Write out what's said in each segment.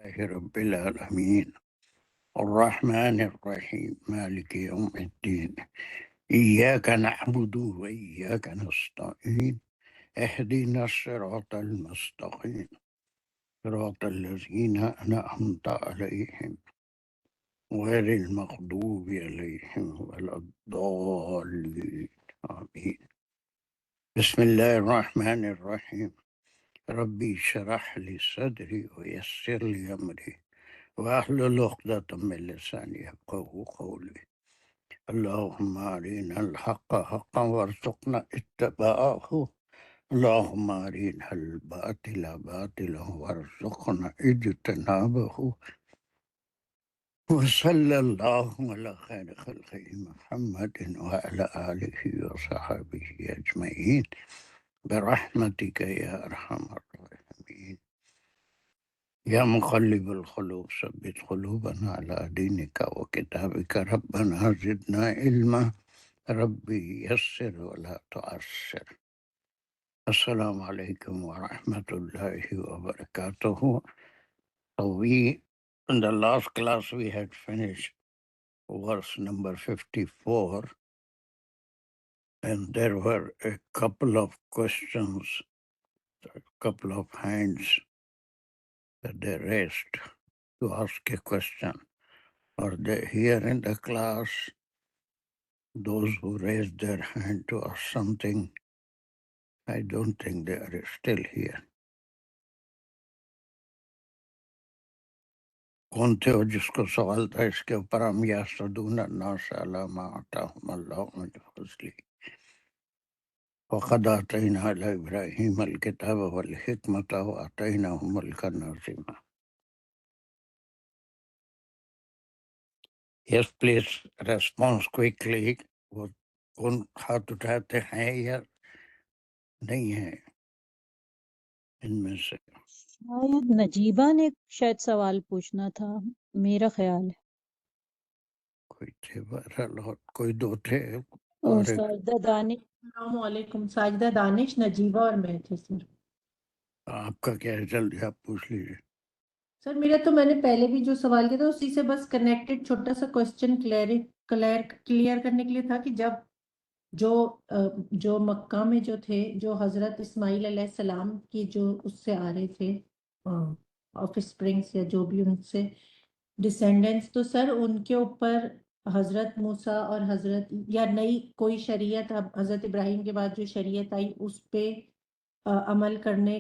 رب العالمين الرحمن الرحيم مالك يوم الدين إياك نعبد وإياك نستعين اهدنا الصراط المستقيم صراط الذين أنعمت عليهم غير المغضوب عليهم ولا الضالين آمين. بسم الله الرحمن الرحيم ربي اشرح لي صدري ويسر لي أمري واحلل عقدة من لساني يفقهوا قولي اللهم أرنا الحق حقا وارزقنا اتباعه اللهم أرنا الباطل باطلا وارزقنا اجتنابه وصلى الله على خير خلقه محمد وعلى آله وصحبه أجمعين برحمتك يا أرحم الراحمين يا مقلب القلوب ثبت قلوبنا على دينك وكتابك ربنا زدنا علما ربي يسر ولا تعسر. السلام علیکم ورحمۃ اللہ وبرکاتہ. So in the last class we had finished verse number 54 and there were a couple of questions, a couple of hands that they raised to ask a question. Are they here in the class? Those who raised their hand to ask something, I don't think they are still here. کون تھے وہ جس کو سوال تھا اس کے اوپر ہم یحسدون الناس علی ما آتاہم اللہ من فضلہ وقد آتینا علی ابراہیم الکتاب والحکمۃ وآتیناہ ملکا عظیما. یس پلیز ریسپانس کوئکلی. وہ کون ہاتھ اٹھاتے ہیں یا نہیں ہیں ان میں سے؟ شاید نجیبہ نے شاید سوال پوچھنا تھا، میرا خیال ہے. کوئی تھے بہرحال، اور کوئی دو تھے اور اور ایک ساجدہ دانش. السلام علیکم. ساجدہ دانش، نجیبہ اور میں تھے سر. آپ کا کیا ہے؟ جلدی آپ پوچھ لیجیے. سر میرا تو میں نے پہلے بھی جو سوال کیا تھا اسی سے بس کنیکٹڈ چھوٹا سا کوشچن کلیئر کرنے کے لیے تھا کہ جب جو مکہ میں جو تھے، جو حضرت اسماعیل علیہ السلام کی جو اس سے آ رہے تھے آف اسپرنگس یا جو بھی ان سے ڈسینڈنٹس، تو سر ان کے اوپر حضرت موسیٰ اور حضرت یا نئی کوئی شریعت، اب حضرت ابراہیم کے بعد جو شریعت آئی اس پہ عمل کرنے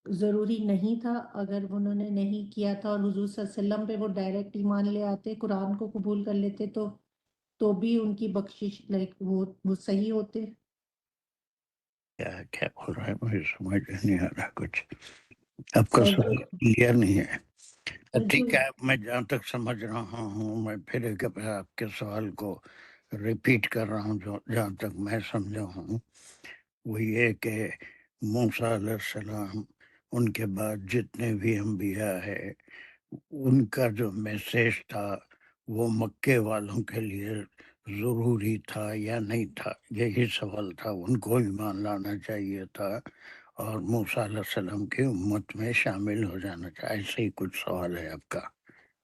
ضروری نہیں تھا؟ اگر انہوں نے نہیں کیا تھا اور حضور صلی اللہ علیہ وسلم پہ وہ ڈائریکٹ ایمان لے آتے، قرآن کو قبول کر لیتے تو بھی ان کی بخشش لائک وہ صحیح ہوتے؟ کیا بول رہے ہیں مجھے سمجھ نہیں آ رہا کچھ. آپ کا سر سوال کلیئر نہیں ہے. ٹھیک جو ہے، میں جہاں تک سمجھ رہا ہوں میں پھر ایک بار آپ کے سوال کو ریپیٹ کر رہا ہوں. جہاں تک میں سمجھا ہوں وہ یہ کہ موسیٰ علیہ السلام، ان کے بعد جتنے بھی انبیاء ہے، ان کا جو میسیج تھا وہ مکے والوں کے لیے ضروری تھا یا نہیں تھا؟ یہی سوال تھا. ان کو ایمان لانا چاہیے تھا اور موسیٰ علیہ السلام کی امت میں شامل ہو جانا چاہیے. ایسے ہی کچھ سوال ہے آپ کا.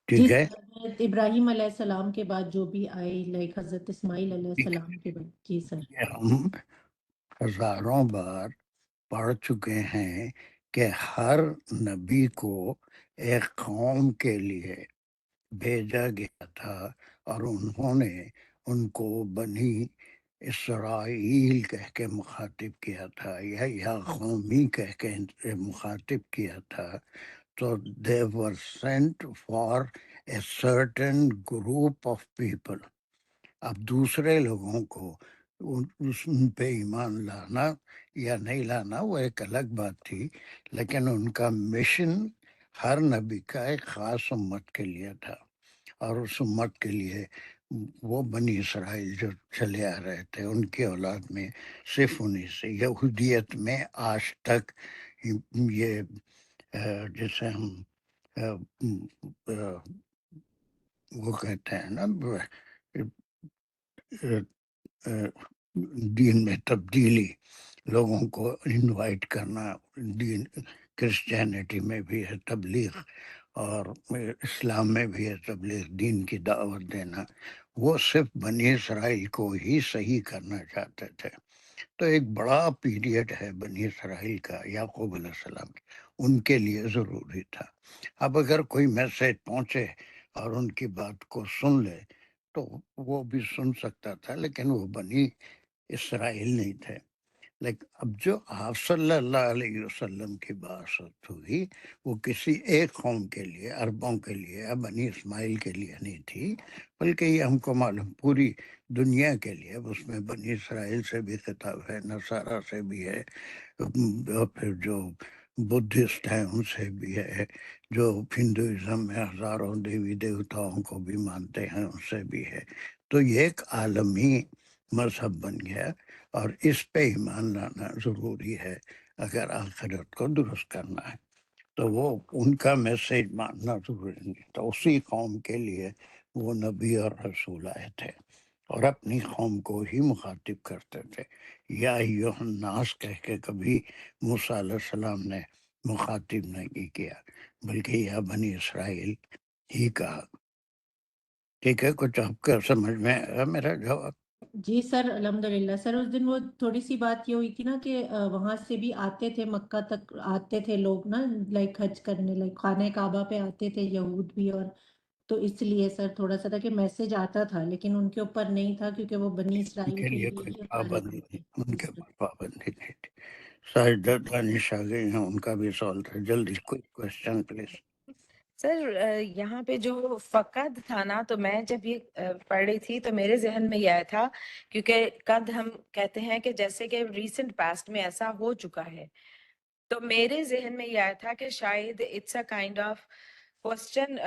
ٹھیک ہے. حضرت ابراہیم علیہ السلام کے بعد جو بھی آئے لائک حضرت اسماعیل علیہ ٹھیک السلام کے بعد. جی سر. ہے، ہم ہزاروں بار پڑھ چکے ہیں کہ ہر نبی کو ایک قوم کے لیے بھیجا گیا تھا اور انہوں نے ان کو بنی اسرائیل کہہ کے مخاطب کیا تھا یا قومی کہہ کے مخاطب کیا تھا. تو they were sent for a certain group of people. اب دوسرے لوگوں کو ان پہ ایمان لانا یا نہیں لانا وہ ایک الگ بات تھی، لیکن ان کا مشن ہر نبی کا ایک خاص امت کے لیے تھا. اور اس امت کے لیے وہ بنی اسرائیل جو چلے آ رہے تھے ان کی اولاد میں صرف انہیں سے یہودیت میں آج تک یہ جسے ہم وہ کہتے ہیں نا دین میں تبدیلی، لوگوں کو انوائٹ کرنا. دین کرسچینٹی میں بھی ہے تبلیغ، اور اسلام میں بھی ہے تبلیغ دین کی دعوت دینا، وہ صرف بنی اسرائیل کو ہی صحیح کرنا چاہتے تھے۔ تو ایک بڑا پیریڈ ہے بنی اسرائیل کا، یعقوب علیہ السلام کی، ان کے لیے ضروری تھا۔ اب اگر کوئی میسج پہنچے اور ان کی بات کو سن لے تو وہ بھی سن سکتا تھا، لیکن وہ بنی اسرائیل نہیں تھے۔ لیکن اب جو آپ صلی اللہ علیہ وسلم کی بات ہوئی وہ کسی ایک قوم کے لیے، عربوں کے لیے یا بنی اسماعیل کے لیے نہیں تھی، بلکہ یہ ہم کو معلوم پوری دنیا کے لیے۔ اب اس میں بنی اسرائیل سے بھی خطاب ہے، نصارہ سے بھی ہے، اور پھر جو بدھسٹ ہیں ان سے بھی ہے، جو ہندوازم میں ہزاروں دیوی دیوتاؤں کو بھی مانتے ہیں ان سے بھی ہے۔ تو یہ ایک عالمی مذہب بن گیا، اور اس پہ ایمان لانا ضروری ہے اگر آخرت کو درست کرنا ہے۔ تو وہ ان کا میسیج ماننا ضروری نہیں، تو اسی قوم کے لیے وہ نبی اور رسول آئے تھے، اور اپنی قوم کو ہی مخاطب کرتے تھے۔ یا ایھا الناس کہہ کے کبھی موسیٰ علیہ السلام نے مخاطب نہیں کیا، بلکہ یا بنی اسرائیل ہی کہا۔ ٹھیک ہے، کچھ آپ کا سمجھ میں آیا میرا جواب؟ جی سر، الحمدللہ سر، اس دن وہ تھوڑی سی بات یہ ہوئی تھی نا کہ وہاں سے بھی آتے تھے، مکہ تک آتے تھے لوگ نا، لائک حج کرنے، لائک خانہ کعبہ پہ آتے تھے یہود بھی، اور تو اس لیے سر تھوڑا سا تھا کہ میسج آتا تھا لیکن ان کے اوپر نہیں تھا، کیونکہ وہ بنی ان اسرائیل کے کے لیے لیے کوئی ہی اتارے پابندی نہیں، گئے ان تھے کے سر۔ اوپر پابندی نہیں تھی۔ ساجدہ دانش آ گئی ہیں، ان کا بھی سوال تھا، جلدی کوئی کوشچن پلیز۔ سر یہاں پہ جو فقد تھا نا، تو میں جب یہ پڑھ رہی تھی تو میرے ذہن میں یہ آیا تھا، کیونکہ قد ہم کہتے ہیں کہ جیسے کہ ریسنٹ پاسٹ میں ایسا ہو چکا ہے، تو میرے ذہن میں یہ آیا تھا کہ شاید it's a kind of question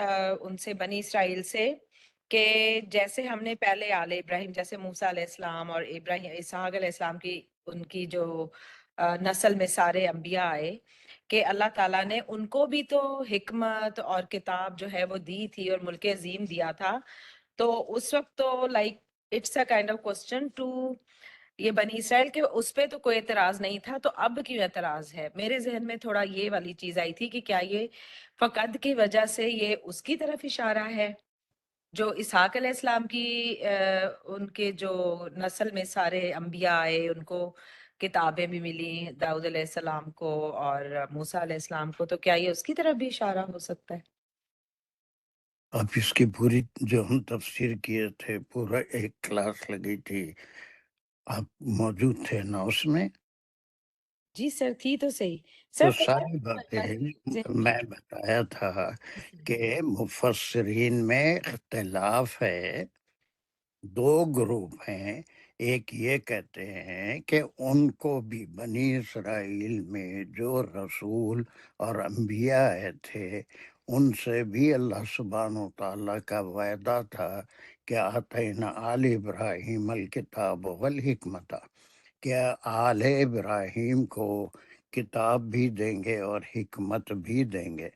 ان سے، بنی اسرائیل سے، کہ جیسے ہم نے پہلے آل ابراہیم، جیسے موسیٰ علیہ السلام اور ابراہیم اسحاق علیہ السلام کی، ان کی جو نسل میں سارے انبیاء آئے، کہ اللہ تعالیٰ نے ان کو بھی تو حکمت اور کتاب جو ہے وہ دی تھی اور ملک عظیم دیا تھا، تو اس وقت تو like it's a kind of question to یہ بنی اسرائیل کے، اس پہ تو کوئی اعتراض نہیں تھا، تو اب کیوں اعتراض ہے؟ میرے ذہن میں تھوڑا یہ والی چیز آئی تھی کہ کیا یہ فقد کی وجہ سے یہ اس کی طرف اشارہ ہے جو اسحاق علیہ السلام کی ان کے جو نسل میں سارے انبیاء آئے، ان کو کتابیں بھی ملی، داؤد علیہ السلام کو اور موسیٰ علیہ السلام کو، تو کیا یہ اس کی طرف بھی اشارہ ہو سکتا ہے؟ اب اس کی پوری جو ہم تفسیر کیے تھے، پورا ایک کلاس لگی تھی، آپ موجود تھے نا اس میں؟ جی سر، تھی تو صحیح تو سر، ساری باتیں میں بتایا تھا کہ مفسرین میں اختلاف ہے، دو گروپ ہیں۔ ایک یہ کہتے ہیں کہ ان کو بھی بنی اسرائیل میں جو رسول اور انبیاء آئے تھے ان سے بھی اللہ سبحانہ و تعالیٰ کا وعدہ تھا کہ آتینا آل ابراہیم الکتاب والحکمت، کہ آل ابراہیم کو کتاب بھی دیں گے اور حکمت بھی دیں گے۔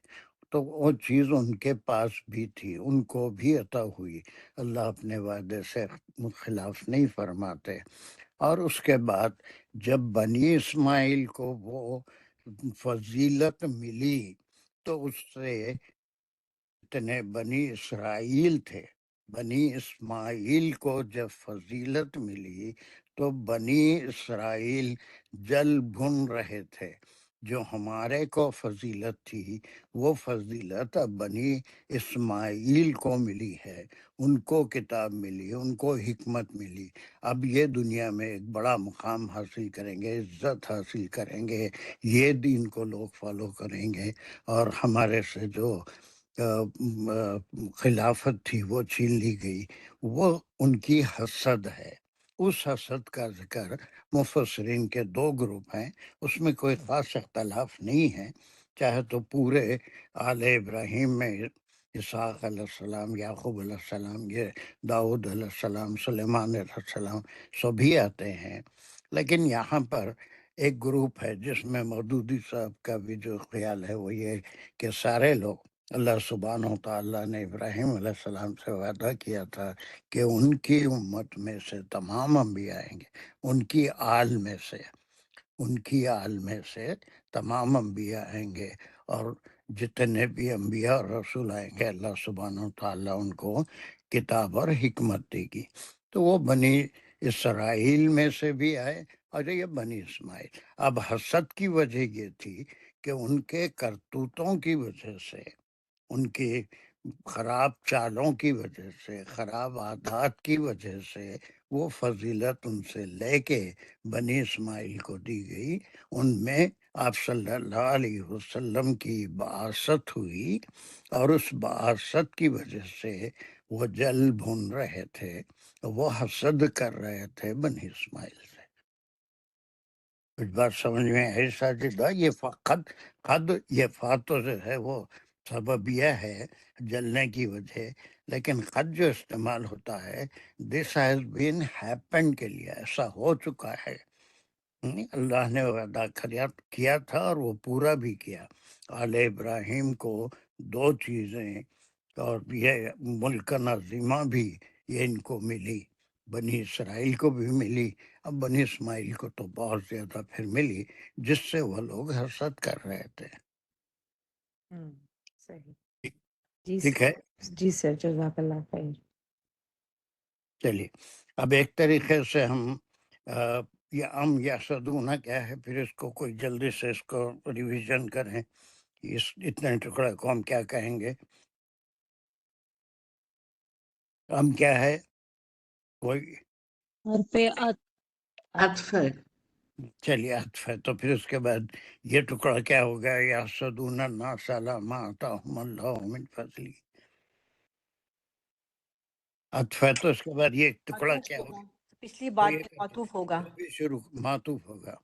تو وہ چیز ان کے پاس بھی تھی، ان کو بھی عطا ہوئی، اللہ اپنے وعدے سے خلاف نہیں فرماتے۔ اور اس کے بعد جب بنی اسماعیل کو وہ فضیلت ملی تو اس سے اتنے بنی اسرائیل تھے، بنی اسماعیل کو جب فضیلت ملی تو بنی اسرائیل جل بھن رہے تھے۔ جو ہمارے کو فضیلت تھی وہ فضیلت اب بنی اسماعیل کو ملی ہے، ان کو کتاب ملی، ان کو حکمت ملی۔ اب یہ دنیا میں ایک بڑا مقام حاصل کریں گے، عزت حاصل کریں گے، یہ دین کو لوگ فالو کریں گے، اور ہمارے سے جو خلافت تھی وہ چھین لی گئی، وہ ان کی حسد ہے۔ اس حسد کا ذکر مفسرین کے دو گروپ ہیں، اس میں کوئی خاص اختلاف نہیں ہے، چاہے تو پورے آل ابراہیم میں اسحاق علیہ السلام، یعقوب علیہ السلام، یہ داؤد علیہ السلام، سلیمان علیہ السلام سبھی آتے ہیں، لیکن یہاں پر ایک گروپ ہے جس میں مودودی صاحب کا بھی جو خیال ہے وہ یہ کہ سارے لوگ، اللہ سبحانہ و تعالیٰ نے ابراہیم علیہ السلام سے وعدہ کیا تھا کہ ان کی امت میں سے تمام انبیاء آئیں گے، ان کی آل میں سے، ان کی آل میں سے تمام انبیاء آئیں گے، اور جتنے بھی انبیاء اور رسول آئیں گے اللہ سبحانہ و تعالیٰ ان کو کتاب اور حکمت دے گی. تو وہ بنی اسرائیل میں سے بھی آئے اور یہ بنی اسماعیل. اب حسد کی وجہ یہ تھی کہ ان کے کرتوتوں کی وجہ سے، ان کی خراب چالوں کی وجہ سے، خراب عادات کی وجہ سے وہ فضیلت ان سے لے کے بنی اسماعیل کو دی گئی. ان میں آپ صلی اللہ علیہ وسلم کی بعثت ہوئی اور اس بعثت کی وجہ سے وہ جل بھن رہے تھے، وہ حسد کر رہے تھے بنی اسماعیل سے. کچھ بات سمجھ میں ہے ساجدہ؟ یہ قد یہ فاتو جو ہے وہ سببیہ ہے جلنے کی وجہ، لیکن قد جو استعمال ہوتا ہے دس ہیز بین ہیپن کے لیے، ایسا ہو چکا ہے. اللہ نے وعدہ کیا تھا اور وہ پورا بھی کیا. آل ابراہیم کو 2 چیزیں اور یہ ملک عظیمہ بھی یہ ان کو ملی، بنی اسرائیل کو بھی ملی، اب بنی اسماعیل کو تو بہت زیادہ پھر ملی، جس سے وہ لوگ حسد کر رہے تھے. صحیح. جی ٹھیک ہے، جی سر، جزاک اللہ خیر. چلیے اب ایک طریقے سے ہم یہ یا صدونہ کیا ہے، پھر اس کو کوئی جلدی سے اس کو ریویژن کریں. اس اتنے ٹکڑے کو ہم کیا کہیں گے؟ ہم کیا ہے؟ کوئی حرف عطف ہے. چلیے عطف ہے. تو پھر اس کے بعد یہ ٹکڑا کیا ہو گیا؟ یا صدون الناس علی ما آتاہم اللہ من فضلی. عطف ہے تو اس کے بعد یہ ٹکڑا معطوف کیا ہوگا، ہوگا؟ پچھلی کوئی بات ایک پہ معطوف ہوگا. وہ بھی شروع معطوف ہوگا.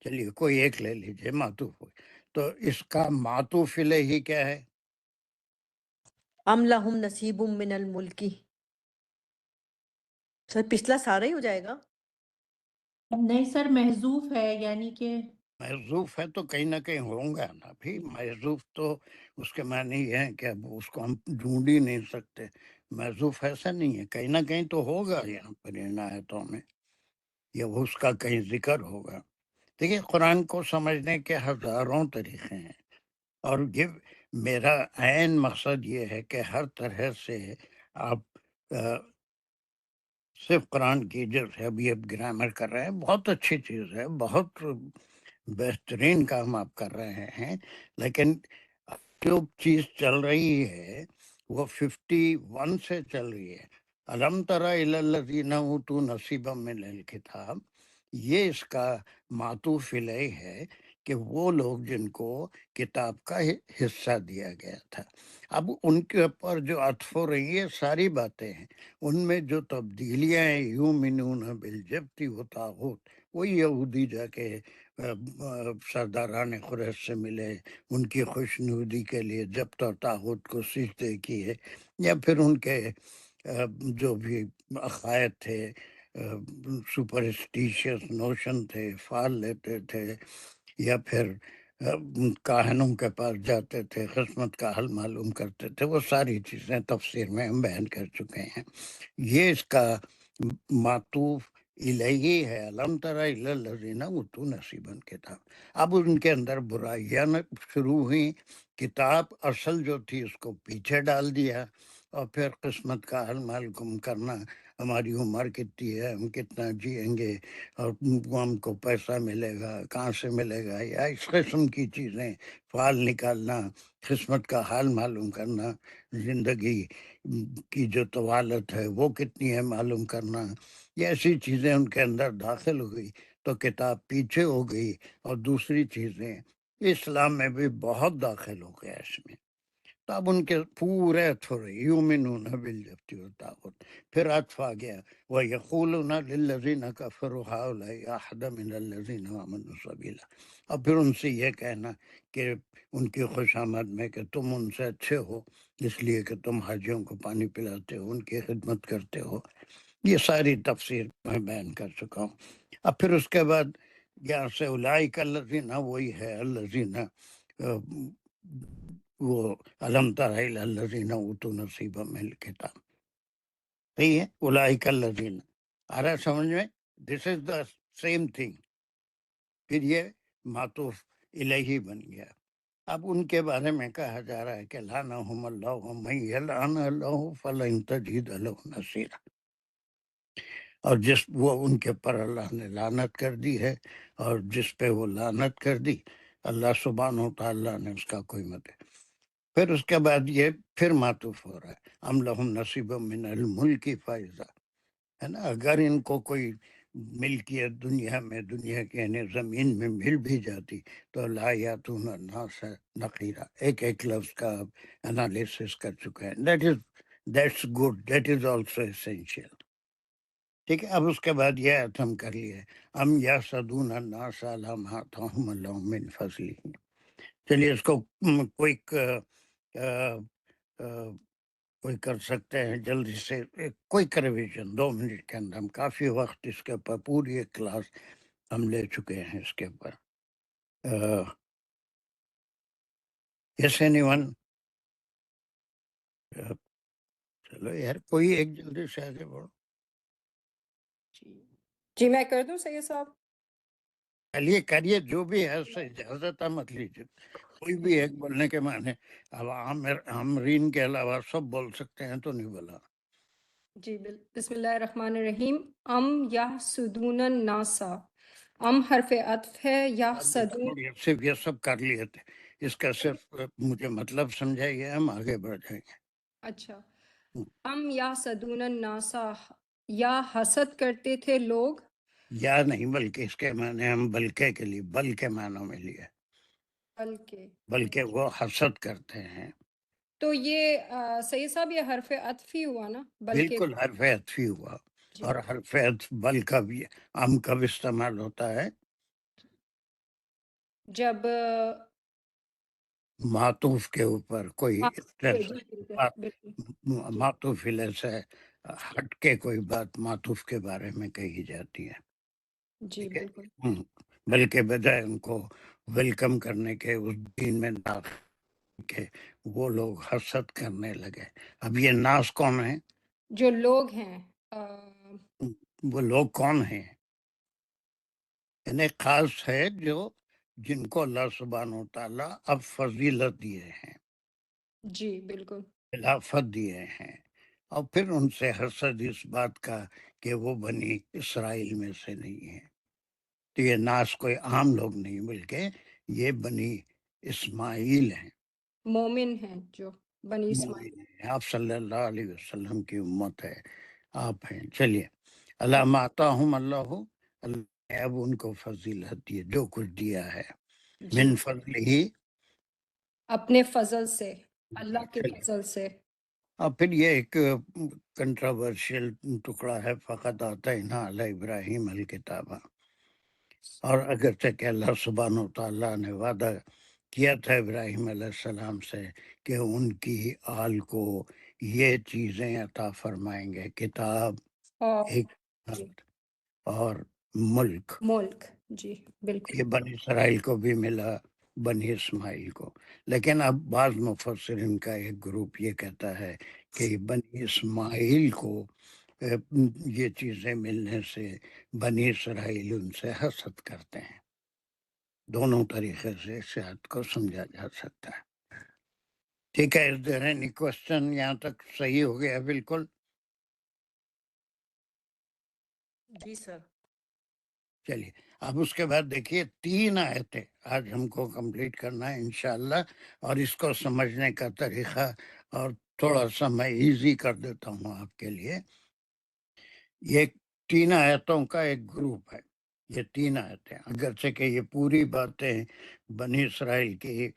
چلیے کوئی ایک لے لیجیے معطوف ہو. تو اس کا معطوف الیہ کیا ہے؟ ام لہم نصیب من الملکی. سر پچھلا سارا ہی ہو جائے گا. نہیں سر، محذوف ہے، یعنی کہ محذوف ہے تو کہیں نہ کہیں ہوں گا نا بھی. محذوف تو اس کے معنی یہ ہے کہ اب اس کو ہم ڈھونڈ ہی نہیں سکتے. محذوف ایسا نہیں ہے، کہیں نہ کہیں تو ہوگا یہاں پر ان آیتوں میں، یا اس کا کہیں ذکر ہوگا. دیکھیے قرآن کو سمجھنے کے ہزاروں طریقے ہیں، اور یہ میرا عین مقصد یہ ہے کہ ہر طرح سے آپ صرف قرآن کی جیسے ابھی اب گرامر کر رہے ہیں، بہت اچھی چیز ہے، بہت بہترین کام آپ کر رہے ہیں، لیکن جو چیز چل رہی ہے وہ 51 سے چل رہی ہے. الم تری الی الذین اوتوا نصیبا من الکتاب، یہ اس کا معطوف الیہ ہے کہ وہ لوگ جن کو کتاب کا حصہ دیا گیا تھا. اب ان کے اوپر جو عطف ہو رہی ہے ساری باتیں ہیں، ان میں جو تبدیلیاں ہیں، یؤمنون بالجبت و طاغوت، وہ یہودی جا کے سرداران قریش سے ملے، ان کی خوشنودی کے لیے جبت اور طاغوت کو سجدے کیے، یا پھر ان کے جو بھی عقائد تھے، سپرسٹیشیس نوشن تھے، فال لیتے تھے، یا پھر کاہنوں کے پاس جاتے تھے، قسمت کا حل معلوم کرتے تھے، وہ ساری چیزیں تفسیر میں ہم بیان کر چکے ہیں. یہ اس کا معطوف الیہ ہے، الم تری الی الذین اوتوا نصیبا کتاب. اب ان کے اندر برائیاں شروع ہوئیں، کتاب اصل جو تھی اس کو پیچھے ڈال دیا، اور پھر قسمت کا حل معلوم کرنا، ہماری عمر کتنی ہے، ہم کتنا جئیں گے، اور ہم کو پیسہ ملے گا کہاں سے ملے گا، یا اس قسم کی چیزیں، فال نکالنا، قسمت کا حال معلوم کرنا، زندگی کی جو طوالت ہے وہ کتنی ہے معلوم کرنا، یہ ایسی چیزیں ان کے اندر داخل ہوئی تو کتاب پیچھے ہو گئی. اور دوسری چیزیں اسلام میں بھی بہت داخل ہو گیا اس میں. تو اب ان کے پورے تھوڑے یؤمنون بالجبت والطاغوت، پھر عطف آ گیا وَيَقُولُونَ لِلَّذِينَ كَفَرُوا هَؤُلَاءِ أَحْدَ مِنَ الَّذِينَ آمَنُوا سَبِيلًا. اور پھر ان سے یہ کہنا کہ ان کی خوش آمد میں کہ تم ان سے اچھے ہو اس لیے کہ تم حاجیوں کو پانی پلاتے ہو، ان کی خدمت کرتے ہو. یہ ساری تفسیر میں بیان کر چکا ہوں. اب پھر اس کے بعد یہاں سے اولئک الذین، وہی ہے الذین، وہ الم تر الی الذین اوتوا نصیبا من الکتاب. صحیح ہے، اولئک الذین آ رہا ہے سمجھ میں؟ دس از دا سیم تھنگ. پھر یہ معطوف الیہ بن گیا. اب ان کے بارے میں کہا جا رہا ہے کہ لعنہم اللہ ومن یلعن اللہ فلن تجد لہ نصیرا، اور جس وہ ان کے پر اللہ نے لعنت کر دی ہے، اور جس پہ وہ لعنت کر دی اللہ سبحانہ و تعالیٰ نے اس کا کوئی مدد۔ پھر اس کے بعد یہ پھر معطوف ہو رہا ہے ام لہم نصیب من الملک فائزہ، ہے نا، اگر ان کو کوئی ملکیت دنیا میں، دنیا کے یعنی زمین میں مل بھی جاتی تو لا یاتون الناس نقیرا، ایک ایک لفظ کا انالیسس کر چکے ہیں۔ That's good, that is also essential. ٹھیک ہے، اب اس کے بعد یہ آیت ہم کر لیے ام یحسدون الناس علی ما آتاہم اللہ من فضلہ۔ چلیے اس کو کوئی کر سکتے ہیں جلدی سے، کوئی ریویژن 2 منٹ کے اندر، ہم کافی وقت اس کے اوپر پوری ایک کلاس ہم لے چکے ہیں اس کے اوپر۔ یس اینی ون؟ چلو یار کوئی ایک جلدی سے آگے بڑھو۔ جی میں کر دوں سید صاحب؟ چلیے کریے، جو بھی ہے اس سے اجازت ہے مت لیجیے، کوئی بھی ایک بولنے کے معنی، اب عامرین کے علاوہ سب بول سکتے ہیں تو نہیں بولا۔ جی بسم اللہ الرحمن الرحیم۔ ام یحسدون الناس، ام حرف عطف ہے، یحسدون صرف یہ سب کر لیے تھے، اس کا صرف مجھے مطلب سمجھائیے، ہم آگے بڑھ جائیں گے۔ اچھا، ام یحسدون الناس، یا حسد کرتے تھے لوگ، یا نہیں بلکہ اس کے معنی ہم بلکہ کے لیے بل کے معنوں میں لیے، بلکہ وہ حسد کرتے ہیں۔ تو یہ سید صاحب یہ حرف عطف ہی ہوا نا؟ بالکل حرف عطفی ہوا، جی۔ اور حرف عطف بل کا بھی ام کب استعمال ہوتا ہے؟ جب معطوف کے اوپر کوئی بالکل معطوف علیہ سے ہٹ کے کوئی بات معطوف کے بارے میں کہی جاتی ہے، جی ٹھیک ہے؟ بالکل بلکہ بجائے ان کو ویلکم کرنے کے اس دین میں داخل کے وہ لوگ حسد کرنے لگے۔ اب یہ ناس کون ہیں؟ جو لوگ ہیں وہ لوگ کون ہیں؟ یعنی خاص ہے جو جن کو اللہ سبحانہ و تعالیٰ اب فضیلت دیے ہیں، جی بالکل خلافت دیے ہیں، اور پھر ان سے حسد اس بات کا کہ وہ بنی اسرائیل میں سے نہیں ہیں۔ تو یہ ناس کوئی عام لوگ نہیں بلکہ یہ بنی اسماعیل ہیں، مومن ہیں جو بنی اسماعیل۔ مومن ہیں، آپ صلی اللہ علیہ وسلم کی امت ہے، آپ ہیں۔ چلیے، اللہ ماتاہم اللہ، اللہ نے اب ان کو فضیلت دی، جو کچھ دیا ہے، جی من فضل ہی، اپنے فضل سے، اللہ کے فضل سے۔ اور پھر یہ ایک کنٹراورشل ٹکڑا ہے، فقط آتینا علی ابراہیم الکتابہ، اور اگرچہ کہ اللہ سبحانہ و تعالیٰ نے وعدہ کیا تھا ابراہیم علیہ السلام سے کہ ان کی آل کو یہ چیزیں عطا فرمائیں گے، کتاب، حکمت اور ملک۔ ملک جی بالکل یہ بنی اسرائیل کو بھی ملا، بنی اسماعیل کو، لیکن اب بعض مفسرین کا ایک گروپ یہ کہتا ہے کہ بنی اسماعیل کو یہ چیزیں ملنے سے بنی اسرائیل ان سے حسد کرتے ہیں۔ دونوں طریقے سے اس آیت کو سمجھا جا سکتا ہے۔ ٹھیک ہے، از دیر اینی کوشچن؟ یہاں تک صحیح ہو گیا بالکل؟ جی سر۔ چلیے اب اس کے بعد دیکھیے 3 آیتیں آج ہم کو کمپلیٹ کرنا ہے انشاءاللہ، اور اس کو سمجھنے کا طریقہ اور تھوڑا سا میں ایزی کر دیتا ہوں آپ کے لیے۔ یہ 3 آیتوں کا ایک گروپ ہے، یہ 3 آیتیں، اگرچہ کہ یہ پوری باتیں بنی اسرائیل کی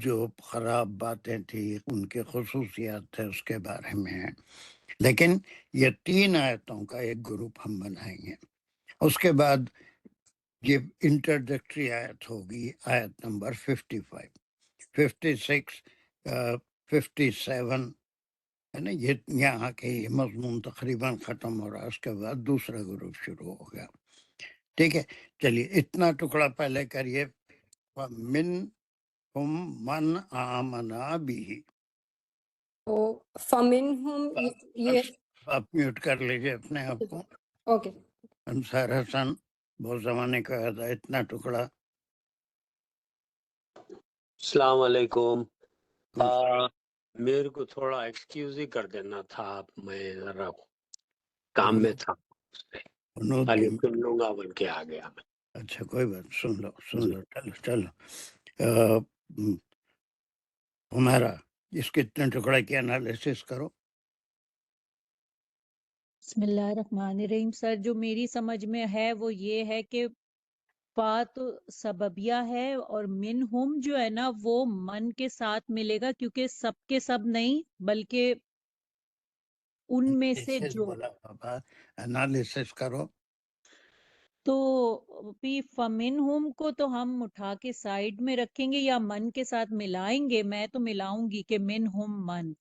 جو خراب باتیں تھی، ان کے خصوصیات تھے، اس کے بارے میں ہیں، لیکن یہ 3 آیتوں کا ایک گروپ ہم بنائیں گے۔ اس کے بعد یہ انٹروڈکٹری آیت ہوگی، آیت نمبر 55، 56، 57 ہے نا، یہ یہاں کے یہ مضمون تقریباً ختم ہو رہا ہے، اس کے بعد دوسرا گروپ شروع ہوگا۔ ٹھیک ہے، چلیے اتنا ٹکڑا پہلے کریے۔ فَمِنْهُمْ مَنْ آمَنَ بِهِ، تو فَمِنْهُمْ یہ آپ میوٹ کر لیجیے اپنے آپ کو۔ اوکے انصار حسن بہت زمانے کا یاد ہے، اتنا ٹکڑا السلام علیکم. میرے کو تھوڑا ایکسکیوز ہی کر دینا تھا آپ، میں ذرا کام میں تھا، قنوت خالی کی سن لوں گا بن کے آ گیا میں. اچھا کوئی بات، سن لو جی. چلو چلو. ہمارا اس کتنے ٹکڑے کی انالیسس کرو. بسم اللہ الرحمن الرحیم. سر جو میری سمجھ میں ہے وہ یہ ہے کہ فا تو سببیہ ہے اور من ہم جو ہے نا وہ من کے ساتھ ملے گا، کیونکہ سب کے سب نہیں بلکہ ان میں سے انالیسس جو. بولا بابا، انالیسس کرو. تو پی فمن ہم کو تو ہم اٹھا کے سائیڈ میں رکھیں گے یا من کے ساتھ ملائیں گے؟ میں تو ملاؤں گی کہ من ہم من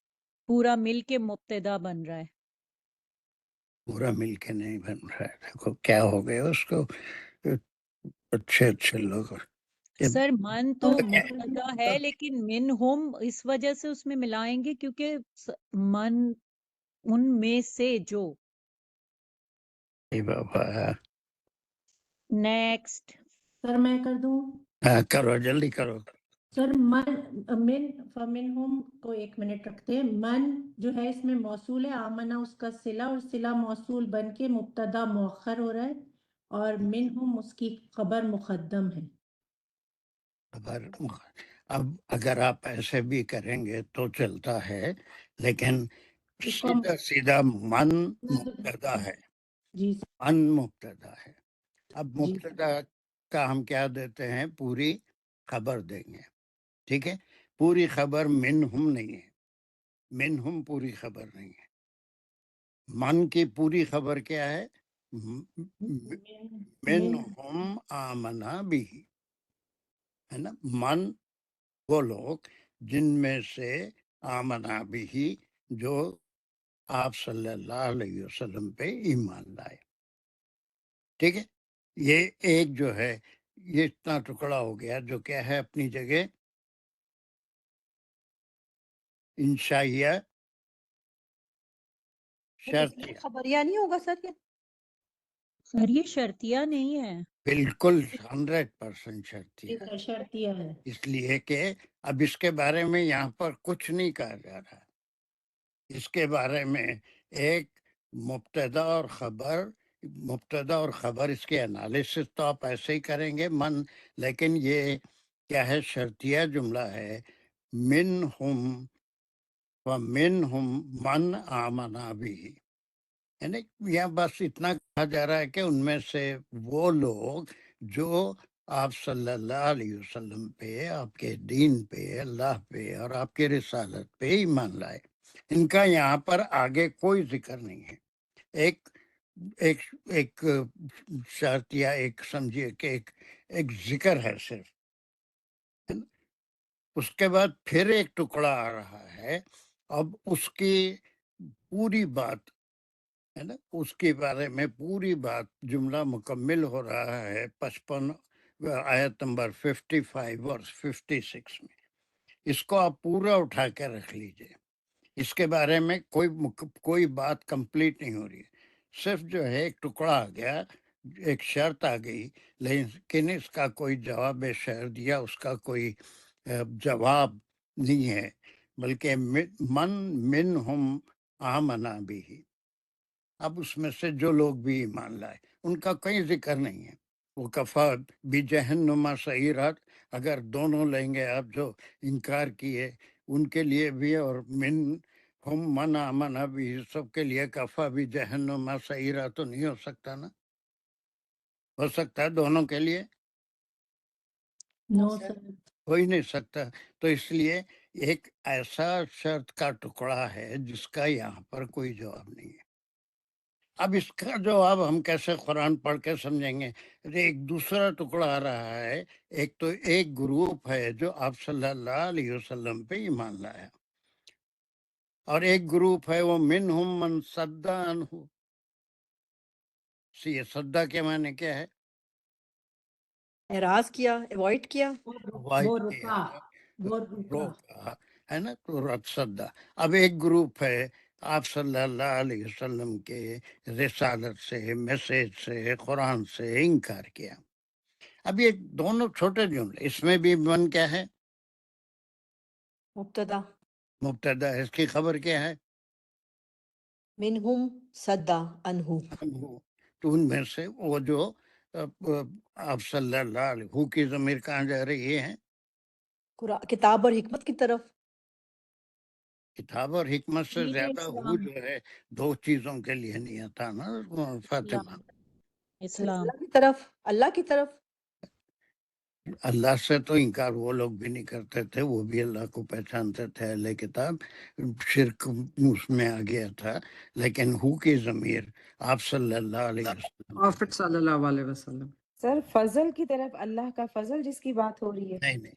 پورا مل کے مبتدا بن رہا ہے. پورا مل کے نہیں بن رہا ہے. دیکھو کیا ہو گیا اس کو، اچھے لوگ. سر من تو تو مبتدا ہے لیکن من ہم اس وجہ سے اس میں ملائیں گے کیونکہ من ان میں سے جو. اے بابا، نیکسٹ. سر میں کر دوں. ہاں کرو جلدی کرو. سر من فمنہم کو 1 منٹ رکھتے ہیں. من جو ہے اس میں موصول ہے، آمنہ اس کا صلہ، اور صلہ موصول بن کے مبتدا مؤخر ہو رہا ہے، اور منہم اس کی خبر مقدم ہے. اب اگر آپ ایسے بھی کریں گے تو چلتا ہے، لیکن اس کو ہم سیدھا من مبتدا ہے. جی من مبتدا ہے. اب جی مبتدا کا ہم کیا دیتے ہیں؟ پوری خبر دیں گے. ٹھیک ہے، پوری خبر منہم نہیں ہے. منہم پوری خبر نہیں ہے. من کی پوری خبر کیا ہے؟ منہم آمنا بھی، ہے نا. من وہ لوگ جن میں سے آمنا بھی، جو آپ صلی اللہ علیہ وسلم پہ ایمان لائے. ٹھیک ہے، یہ ایک جو ہے یہ اتنا ٹکڑا ہو گیا جو کیا ہے اپنی جگہ انشائیہ شرطیہ. خبریہ نہیں ہوگا سر یہ؟ سر یہ شرطیہ نہیں ہے. بالکل 100% شرطیہ. سر شرطیہ ہے. اس لیے کہ اب اس کے بارے میں یہاں پر کچھ نہیں کہا جا رہا. اس کے بارے میں ایک مبتدا اور خبر اس کے انالیسس تو آپ ایسے ہی کریں گے من، لیکن یہ کیا ہے؟ شرطیہ جملہ ہے. منہم ومنہم من آمنا بھی، یعنی یہاں بس اتنا کہا جا رہا ہے کہ ان میں سے وہ لوگ جو آپ صلی اللہ علیہ وسلم پہ، آپ کے دین پہ، اللہ پہ اور آپ کے رسالت پہ ایمان لائے. ان کا یہاں پر آگے کوئی ذکر نہیں ہے. ایک ایک ایک شرط یا ایک سمجھیے کہ ایک ذکر ہے صرف. اس کے بعد پھر ایک ٹکڑا آ رہا ہے. اب اس کی پوری بات ہے نا، اس کے بارے میں پوری بات جملہ مکمل ہو رہا ہے 55 آیت نمبر 55 اور 56 میں. اس کو آپ پورا اٹھا کے رکھ لیجئے. اس کے بارے میں کوئی بات کمپلیٹ نہیں ہو رہی ہے. صرف جو ہے ایک ٹکڑا آ گیا، ایک شرط آ گئی، لیکن اس کا کوئی جواب شرط یا اس کا کوئی جواب نہیں ہے، بلکہ منہم آمنا بھی. اب اس میں سے جو لوگ بھی ایمان لائے ان کا کوئی ذکر نہیں ہے. وہ کفا بھی جہنما سعیرات، اگر دونوں لیں گے آپ جو انکار کیے ان کے لیے بھی، اور من آمنا بھی سب کے لیے کفا بھی جہنما سعیرات تو نہیں ہو سکتا نا؟ ہو سکتا ہے دونوں کے لیے؟ نو سر. ہو ہی نہیں سکتا. تو اس لیے ایک ایسا شرط کا ٹکڑا ہے جس کا یہاں پر کوئی جواب نہیں ہے. اب اس کا جواب ہم کیسے قرآن پڑھ کے سمجھیں گے؟ ایک دوسرا ٹکڑا آ رہا ہے. ایک تو ایک گروپ ہے جو آپ صلی اللہ علیہ وسلم پہ ایمان لایا، اور ایک گروپ ہے وہ منہم من صد عنہ. یہ صدہ کے معنی کیا ہے؟ اعراض کیا، اوائڈ کیا. وہ وائٹ رکا، کیا، وہ رکا. روکا، ہے نا. تو رد صدہ. اب ایک گروپ ہے آپ صلی اللہ علیہ وسلم کے رسالت سے، میسیج سے، قرآن سے انکار کیا. اب یہ دونوں چھوٹے جملے، اس میں بھی من کیا ہے؟ مبتدا مبتدا ہے، اس کی خبر کیا ہے؟ منہم صدا انہو تو ان میں سے وہ جو آپ صلی اللہ علیہ کی ضمیر کہاں جا رہی ہے؟ کتاب اور حکمت کی طرف. کتاب اور حکمت سے دین زیادہ اسلام جو ہے دو چیزوں کے لیے نہیں تھا نا فاطمہ، اسلام اللہ کی طرف، اللہ کی طرف. اللہ سے تو انکار وہ لوگ بھی نہیں کرتے تھے، وہ بھی اللہ کو پہچانتے تھے، اہل کتاب. شرک اس میں آ گیا تھا، لیکن کی ضمیر آپ صلی اللہ علیہ وسلم پروفٹ صلی اللہ علیہ وسلم. سر فضل کی طرف اللہ کا فضل جس کی بات ہو رہی ہے. نہیں،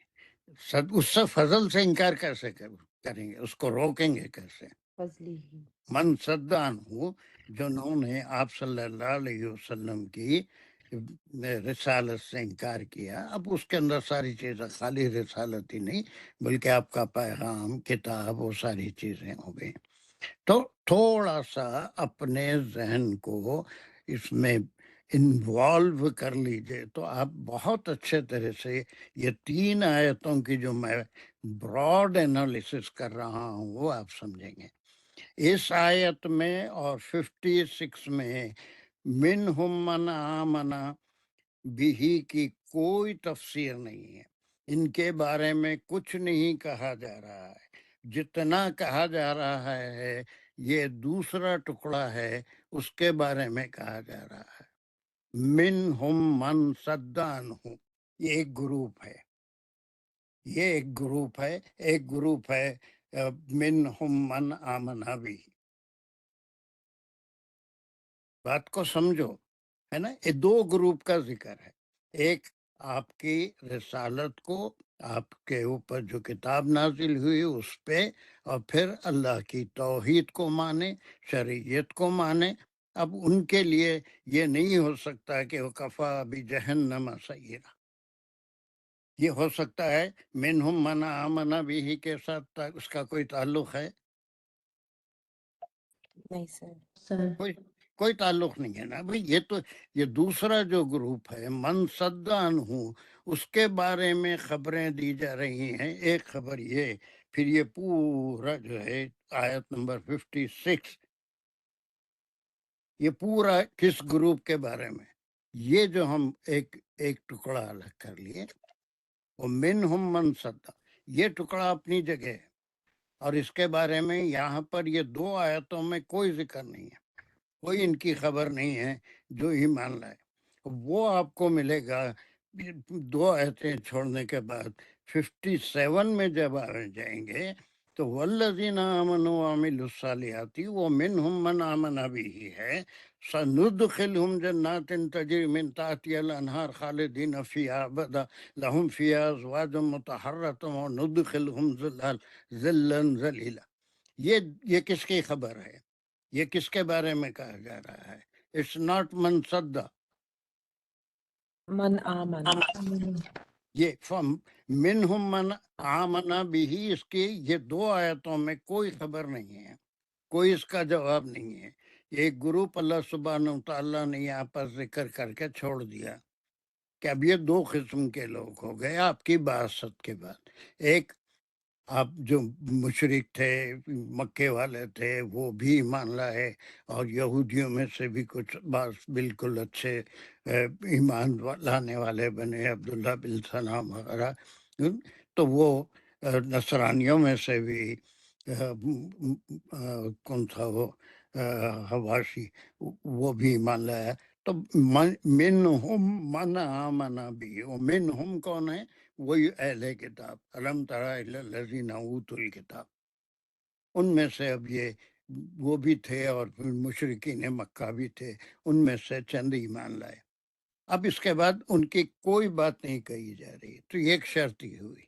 اس سے فضل سے انکار کیسے کریں گے؟ اس کو روکیں گے کیسے؟ فضلی ہی. من صدان ہوں جنہوں نے آپ صلی اللہ علیہ وسلم کی رسالت سے انکار کیا. اب اس کے اندر ساری چیزیں، خالی رسالت ہی نہیں بلکہ آپ کا پیغام، کتاب، وہ ساری چیزیں ہو گئی. تو تھوڑا سا اپنے ذہن کو اس میں انوالو کر لیجئے تو آپ بہت اچھے طرح سے یہ 3 آیتوں کی جو میں براڈ انالیسس کر رہا ہوں وہ آپ سمجھیں گے. اس آیت میں اور 56 میں منہم من آمن بھی کی کوئی تفسیر نہیں ہے. ان کے بارے میں کچھ نہیں کہا جا رہا ہے. جتنا کہا جا رہا ہے یہ دوسرا ٹکڑا ہے، اس کے بارے میں کہا جا رہا ہے. منہم من صدان ہوں، یہ ایک گروپ ہے، یہ ایک گروپ ہے. ایک گروپ ہے منہم من آمنا بھی. بات کو سمجھو، ہے نا؟ یہ 2 گروپ کا ذکر ہے. ایک آپ کی رسالت کو، آپ کے اوپر جو کتاب نازل ہوئی اس پہ، اور پھر اللہ کی توحید کو مانے، شریعت کو مانے. اب ان کے لیے یہ نہیں ہو سکتا کہ وہ کفا بھی جہنم سعیرا. یہ ہو سکتا ہے منہم من آمن بھی کے ساتھ اس کا کوئی تعلق ہے؟ نہیں سر. سر کوئی تعلق نہیں ہے نا بھئی. یہ دوسرا جو گروپ ہے من صدان ہوں، اس کے بارے میں خبریں دی جا رہی ہیں. ایک خبر یہ، پھر یہ پورا جو ہے آیت نمبر 56، یہ پورا کس گروپ کے بارے میں؟ یہ جو ہم ایک ٹکڑا الگ کر لیے، وہ منہم من صدا، یہ ٹکڑا اپنی جگہ ہے، اور اس کے بارے میں یہاں پر یہ 2 آیتوں میں کوئی ذکر نہیں ہے، کوئی ان کی خبر نہیں ہے جو ایمان لائے. وہ آپ کو ملے گا 2 آیتیں چھوڑنے کے بعد 57 میں جب آ جائیں گے تو والذین آمنوا وعملوا الصالحات وہ منہم من آمن بھی ہے. سندخلہم جنات تجری من تحتها الانہار خالدین فیہا ابدا لہم فیہا ازواج مطہرۃ وندخلہم ظلا ظلیلا. یہ کس کی خبر ہے؟ یہ کس کے بارے میں کہا جا رہا ہے؟ اٹس ناٹ من صدا. من آمن. یہ منہم من آمنا بھی، اس کی یہ 2 آیتوں میں کوئی خبر نہیں ہے، کوئی اس کا جواب نہیں ہے. ایک گروپ اللہ سبحانہ وتعالیٰ نے یہاں پر ذکر کر کے چھوڑ دیا کہ اب یہ 2 قسم کے لوگ ہو گئے آپ کی بعثت کے بعد. ایک آپ جو مشرک تھے، مکے والے تھے، وہ بھی ایمان لائے، اور یہودیوں میں سے بھی کچھ بعض بالکل اچھے ایمان لانے والے بنے، عبداللہ بن سلام وغیرہ. تو وہ نصرانیوں میں سے بھی کون تھا وہ حواشی، وہ بھی ایمان لایا. تو منہم من آمن بھی، منہم کون ہے؟ وہی اہل کتاب، علم تری الی الذین اوتوا الکتاب. ان میں سے اب یہ وہ بھی تھے اور مشرکین مکہ بھی تھے، ان میں سے چند ایمان لائے. اب اس کے بعد ان کی کوئی بات نہیں کہی جا رہی. تو یہ ایک شرط ہی ہوئی،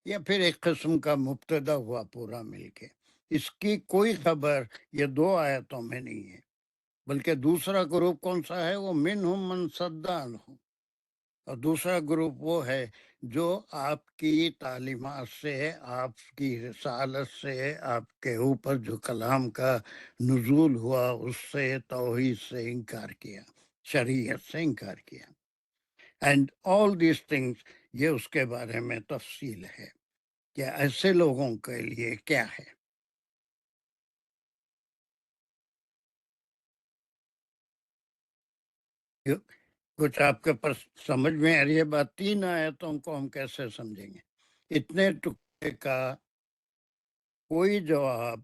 یا پھر ایک قسم کا مبتدا ہوا پورا مل کے. اس کی کوئی خبر یہ 2 آیتوں میں نہیں ہے. بلکہ دوسرا گروپ کون سا ہے؟ وہ منہم من صدان ہوں. اور دوسرا گروپ وہ ہے جو آپ کی تعلیمات سے، آپ کی رسالت سے، آپ کے اوپر جو کلام کا نزول ہوا اس سے، توحید سے انکار کیا، شریعت سے انکار کیا. اینڈ آل دیز تھنگس، یہ اس کے بارے میں تفصیل ہے. کہ ایسے لوگوں کے لیے کیا ہے. کچھ آپ کے پاس سمجھ میں آ رہی ہے بات؟ 3 آیتوں کو ہم کیسے سمجھیں گے؟ اتنے ٹکڑے کا کوئی جواب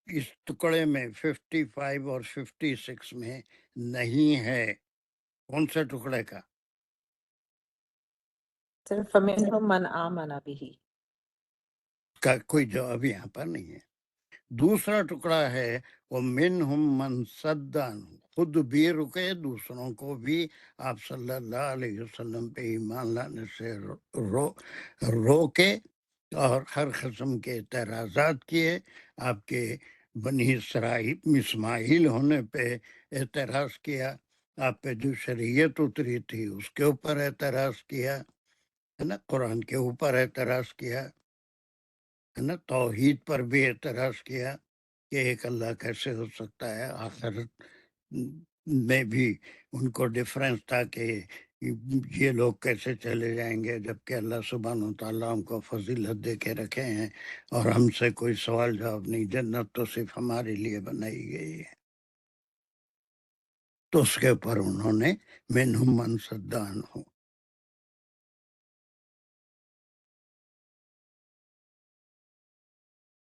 اس ٹکڑے میں 55 اور 56 میں نہیں ہے. کون سے ٹکڑے کا؟ صرف فمنہم من آمن بہ. کا کوئی جواب یہاں پر نہیں ہے. دوسرا ٹکڑا ہے وہ منہم من صدن، خود بھی رکے، دوسروں کو بھی آپ صلی اللہ علیہ وسلم پہ ایمان لانے سے روکے اور ہر قسم کے اعتراضات کیے. آپ کے بنی اسماعیل ہونے پہ اعتراض کیا، آپ پہ جو شریعت اتری تھی اس کے اوپر اعتراض کیا ہے نا، قرآن کے اوپر اعتراض کیا ہے نا، توحید پر بھی اعتراض کیا کہ ایک اللہ کیسے ہو سکتا ہے. آخرت میں بھی ان کو ڈفرینس تھا کہ یہ لوگ کیسے چلے جائیں گے جبکہ اللہ سبحانہ وتعالیٰ ہم کو فضیلت دے کے رکھے ہیں اور ہم سے کوئی سوال جواب نہیں. جنت تو صرف ہمارے لیے بنائی گئی ہے. تو اس کے اوپر انہوں نے منہم من صدان ہو.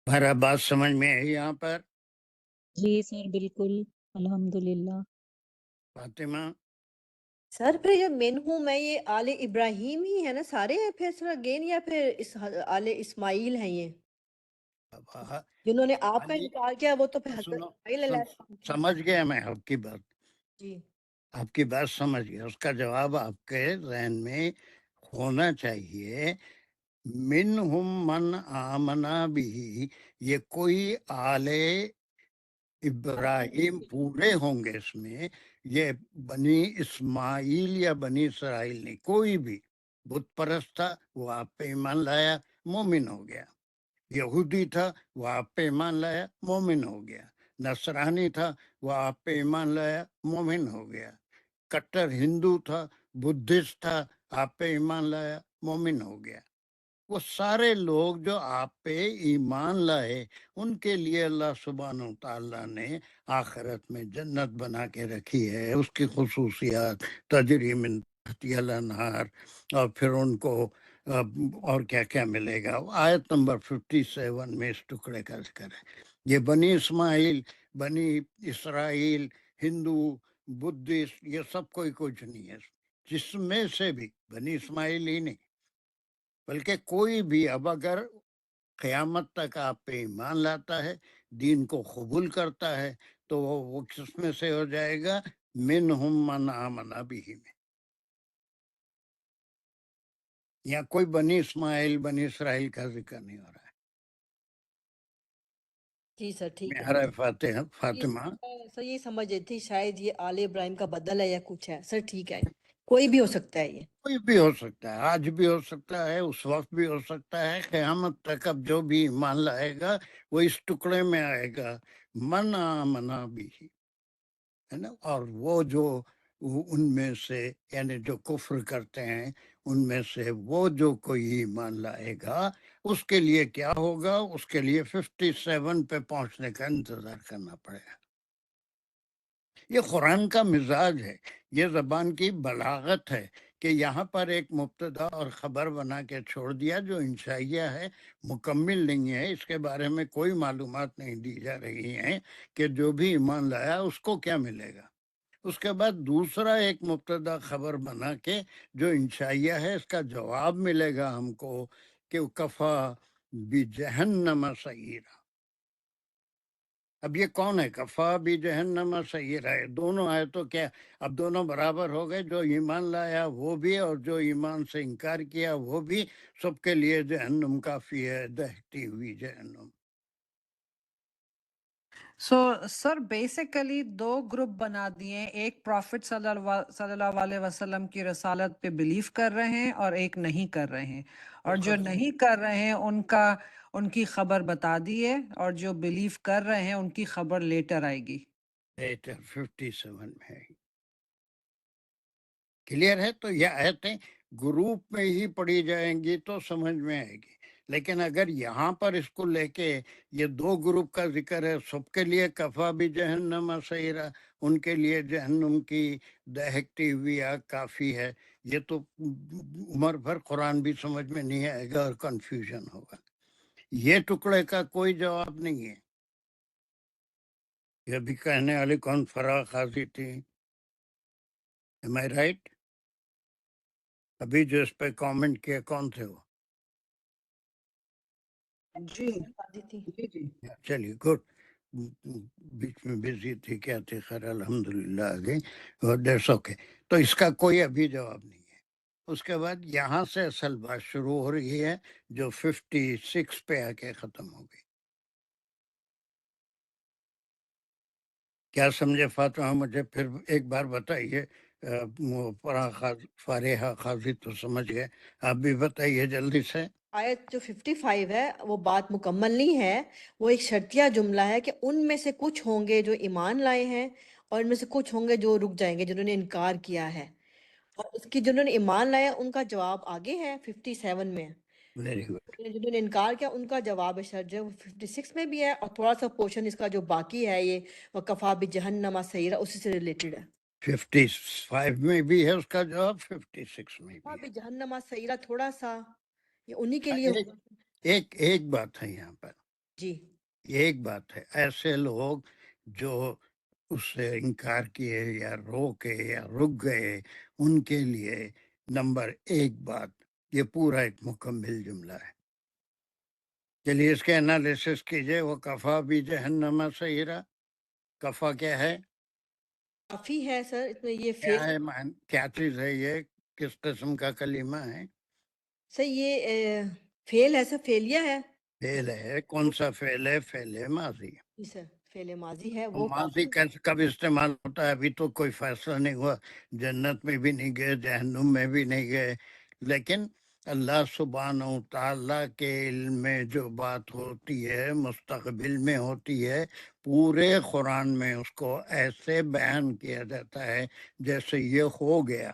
ہمارا بات سمجھ میں ہے یہاں پر؟ جی سر بالکل الحمدللہ. فاطمہ سر پھر یہ من ہوں میں، یہ آل ابراہیم ہی ہے نا سارے ہیں پھر سر اگین، یا پھر آل اسماعیل ہیں یہ جنہوں نے آپ کا انکار کیا؟ وہ تو پھر حضرت سنو، اسماعیل علیہ السلام تھے. سمجھ گیا میں آپ کی بات، جی آپ کی بات سمجھ گیا. اس کا جواب آپ کے ذہن میں ہونا چاہیے. منہم من آمنا بھی، یہ کوئی آل ابراہیم پورے ہوں گے اس میں، یہ بنی اسماعیل یا بنی اسرائیل نہیں. کوئی بھی بت پرست تھا وہ آپ پہ ایمان لایا، مومن ہو گیا. یہودی تھا وہ آپ پہ ایمان لایا، مومن ہو گیا. نصرانی تھا وہ آپ پہ ایمان لایا، مومن ہو گیا. کٹر ہندو تھا، بدھسٹ تھا، آپ پہ ایمان لایا، مومن ہو گیا. وہ سارے لوگ جو آپ پہ ایمان لائے ان کے لیے اللہ سبحانہ وتعالیٰ نے آخرت میں جنت بنا کے رکھی ہے. اس کی خصوصیات تجری من تحتها الانہار، اور پھر ان کو اور کیا کیا ملے گا. آیت نمبر 57 میں اس ٹکڑے کا ذکر ہے. یہ بنی اسماعیل، بنی اسرائیل، ہندو، بدھسٹ، یہ سب کوئی کچھ نہیں ہے. جس میں سے بھی بنی اسماعیل ہی نہیں بلکہ کوئی بھی اب اگر قیامت تک آپ پہ ایمان لاتا ہے، دین کو قبول کرتا ہے، تو وہ کس میں سے ہو جائے گا؟ منہم من آمن بہ میں. یا کوئی بنی اسماعیل بنی اسرائیل کا ذکر نہیں ہو رہا ہے. جی سر ٹھیک ہے. میرا فاطمہ سر یہ سمجھ رہی تھی شاید یہ آل ابراہیم کا بدل ہے یا کچھ ہے. سر ٹھیک ہے، کوئی بھی ہو سکتا ہے یہ. کوئی بھی ہو سکتا ہے، آج بھی ہو سکتا ہے، اس وقت بھی ہو سکتا ہے. قیامت تک اب جو بھی ایمان لائے گا وہ اس ٹکڑے میں آئے گا، من آمنا بھی ہے نا. اور وہ جو ان میں سے یعنی جو کفر کرتے ہیں ان میں سے وہ جو کوئی ایمان لائے گا اس کے لیے کیا ہوگا؟ اس کے لیے 57 پہ پہنچنے کا انتظار کرنا پڑے گا. یہ قرآن کا مزاج ہے، یہ زبان کی بلاغت ہے کہ یہاں پر ایک مبتدا اور خبر بنا کے چھوڑ دیا جو انشائیہ ہے، مکمل نہیں ہے. اس کے بارے میں کوئی معلومات نہیں دی جا رہی ہیں کہ جو بھی ایمان لایا اس کو کیا ملے گا. اس کے بعد دوسرا ایک مبتدا خبر بنا کے جو انشائیہ ہے اس کا جواب ملے گا ہم کو کہ کفا بجہنم سعیرا. اب یہ کون ہے؟ کفا بجہنم سعیرا. دونوں آئے تو کیا اب دونوں برابر ہو گئے؟ جو ایمان لایا وہ بھی اور جو ایمان سے انکار کیا وہ بھی، سب کے لیے جہنم کافی ہے، دہتی ہوئی جہنم. سو سر بیسیکلی 2 گروپ بنا دیے، ایک پروفٹ صلی اللہ علیہ وسلم کی رسالت پہ بلیف کر رہے ہیں اور ایک نہیں کر رہے ہیں، اور جو نہیں کر رہے ہیں ان کی خبر بتا دی ہے، اور جو بلیف کر رہے ہیں ان کی خبر لیٹر آئے گی. 57 میں ہے. کلیئر ہے؟ تو یہ آیتیں گروپ میں ہی پڑھی جائیں گی تو سمجھ میں آئے گی. لیکن اگر یہاں پر اس کو لے کے یہ دو گروپ کا ذکر ہے، سب کے لیے کفا بھی جہنم سعیرا، ان کے لیے جہنم کی دہکتی ہوئی آگ کافی ہے، یہ تو عمر بھر قرآن بھی سمجھ میں نہیں آئے گا اور کنفیوژن ہوگا. یہ ٹکڑے کا کوئی جواب نہیں ہے. یہ بھی کہنے والے کون فرا خاصی تھی، am I right؟ ابھی جو اس پہ کامنٹ کیا کون تھے وہ؟ جی قاضی تھی. چلیے گڈ. بیچ میں بزی تھی کیا تھی، خیر الحمدللہ آگے دیٹس اوکے. تو اس کا کوئی ابھی جواب نہیں ہے. اس کے بعد یہاں سے اصل بات شروع ہو رہی ہے جو 56 پہ آ کے ختم ہو گئی. کیا سمجھے فاطمہ؟ مجھے پھر ایک بار بتائیے. فارحہ قاضی تو سمجھ گئے، آپ بھی بتائیے جلدی سے. آیت جو 55 ہے وہ بات مکمل نہیں ہے، وہ ایک شرطیہ جملہ ہے کہ ان میں سے کچھ ہوں گے جو ایمان لائے ہیں اور ان میں سے کچھ ہوں گے جو رک جائیں گے، جنہوں نے انکار کیا ہے. اور اس کی جنہوں نے ایمان لایا ان کا جواب آگے ہے 57 میں. Very good. جنہوں نے انکار کیا ان کا جواب شرط جو ہے وہ 56 میں بھی ہے، اور تھوڑا سا پورشن اس کا جو باقی ہے یہ وَكَفَى بِجَهَنَّمَ سَعِيرًا اسی سے ریلیٹڈ ہے. 55 میں بھی ہے اس کا جواب، 56 میں بھی وَكَفَى ہے. بِجَهَنَّمَ سَعِيرًا تھوڑا سا یہ انہی کے لیے ایک ہوگا. ایک بات ہے یہاں پر، جی ایک بات ہے، ایسے لوگ جو اس سے انکار کیے یا روکے یا رک گئے، ان کے لیے نمبر ایک بات، یہ پورا ایک مکمل جملہ ہے. چلیے اس کے انالیسس کیجئے. وہ کفا بھی جہنم سعیرا، کفا کیا ہے؟ کافی ہے سر، اس میں یہ کیا فیل ہے؟ کیا چیز ہے یہ؟ کس قسم کا کلمہ ہے؟ سر یہ فیل ہے سر، فیلیا ہے. فعل ہے. کون سا فعل ہے؟ فعل ماضی. جی سر فیل ماضی ہے وہ ماضی کافی. کب استعمال ہوتا ہے؟ ابھی تو کوئی فیصلہ نہیں ہوا، جنت میں بھی نہیں گئے، جہنم میں بھی نہیں گئے، لیکن اللہ سبحانہ و تعالیٰ کے علم میں جو بات ہوتی ہے مستقبل میں ہوتی ہے، پورے قرآن میں اس کو ایسے بیان کیا جاتا ہے جیسے یہ ہو گیا.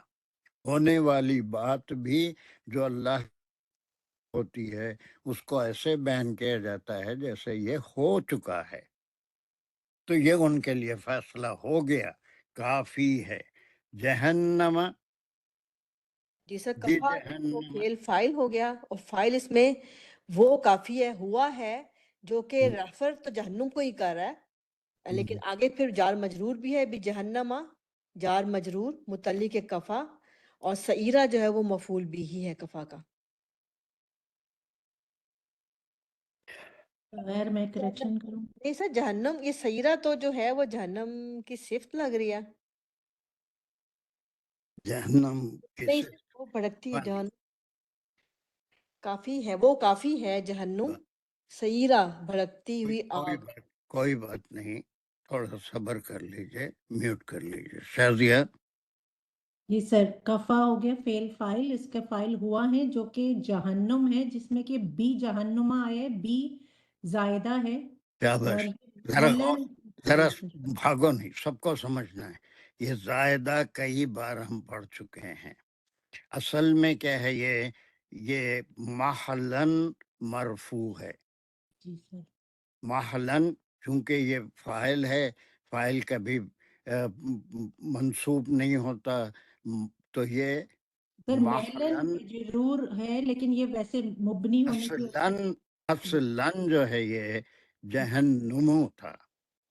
ہونے والی بات بھی جو اللہ ہوتی ہے اس کو ایسے بیان کیا جاتا ہے جیسے یہ ہو چکا ہے. تو یہ ان کے لیے فیصلہ ہو گیا، کافی ہے. جہنم، جی سر جی کفا وہ جہنم. فیل فائل ہو گیا، اور فائل اس میں وہ کافی ہے ہوا ہے جو کہ ریفر تو جہنم کو ہی کر رہا ہے، لیکن آگے پھر جار مجرور بھی ہے بھی جہنما، جار مجرور متعلق کفا، اور سعیرہ جو ہے وہ مفعول بھی ہی ہے کفا کا. غیر میں کریکشن کروں؟ نہیں سر جہنم یہ سعیرہ تو جو ہے وہ جہنم کی صفت لگ رہی ہے. جہنم نہیں کس سر وہ بھڑکتی ہے جہنم، کافی ہے وہ کافی ہے جہنم سعیرہ بھڑکتی ہوئی آگ. کوئی بات نہیں، تھوڑا صبر کر لیجئے، میوٹ کر لیجئے. شازیہ، جی سر کفا ہو گیا فیل فائل، اس کا فائل ہوا ہے جو کہ جہنم ہے، جس میں کہ بی جہنما آیا ہے، بی زائدہ ہے. اور شاباش. ذرا جی سر بھاگو نہیں، سب کو سمجھنا ہے. یہ زائدہ کئی بار ہم پڑھ چکے ہیں. اصل میں کیا ہے؟ یہ محلن مرفوع ہے. جی سر محلن چونکہ یہ فاعل ہے، فاعل کبھی منصوب نہیں ہوتا، تو یہ سر محلن محلن مجرور ہے، لیکن یہ ویسے مبنی ہونے کی اصلاً جو ہے یہ جہنمو تھا،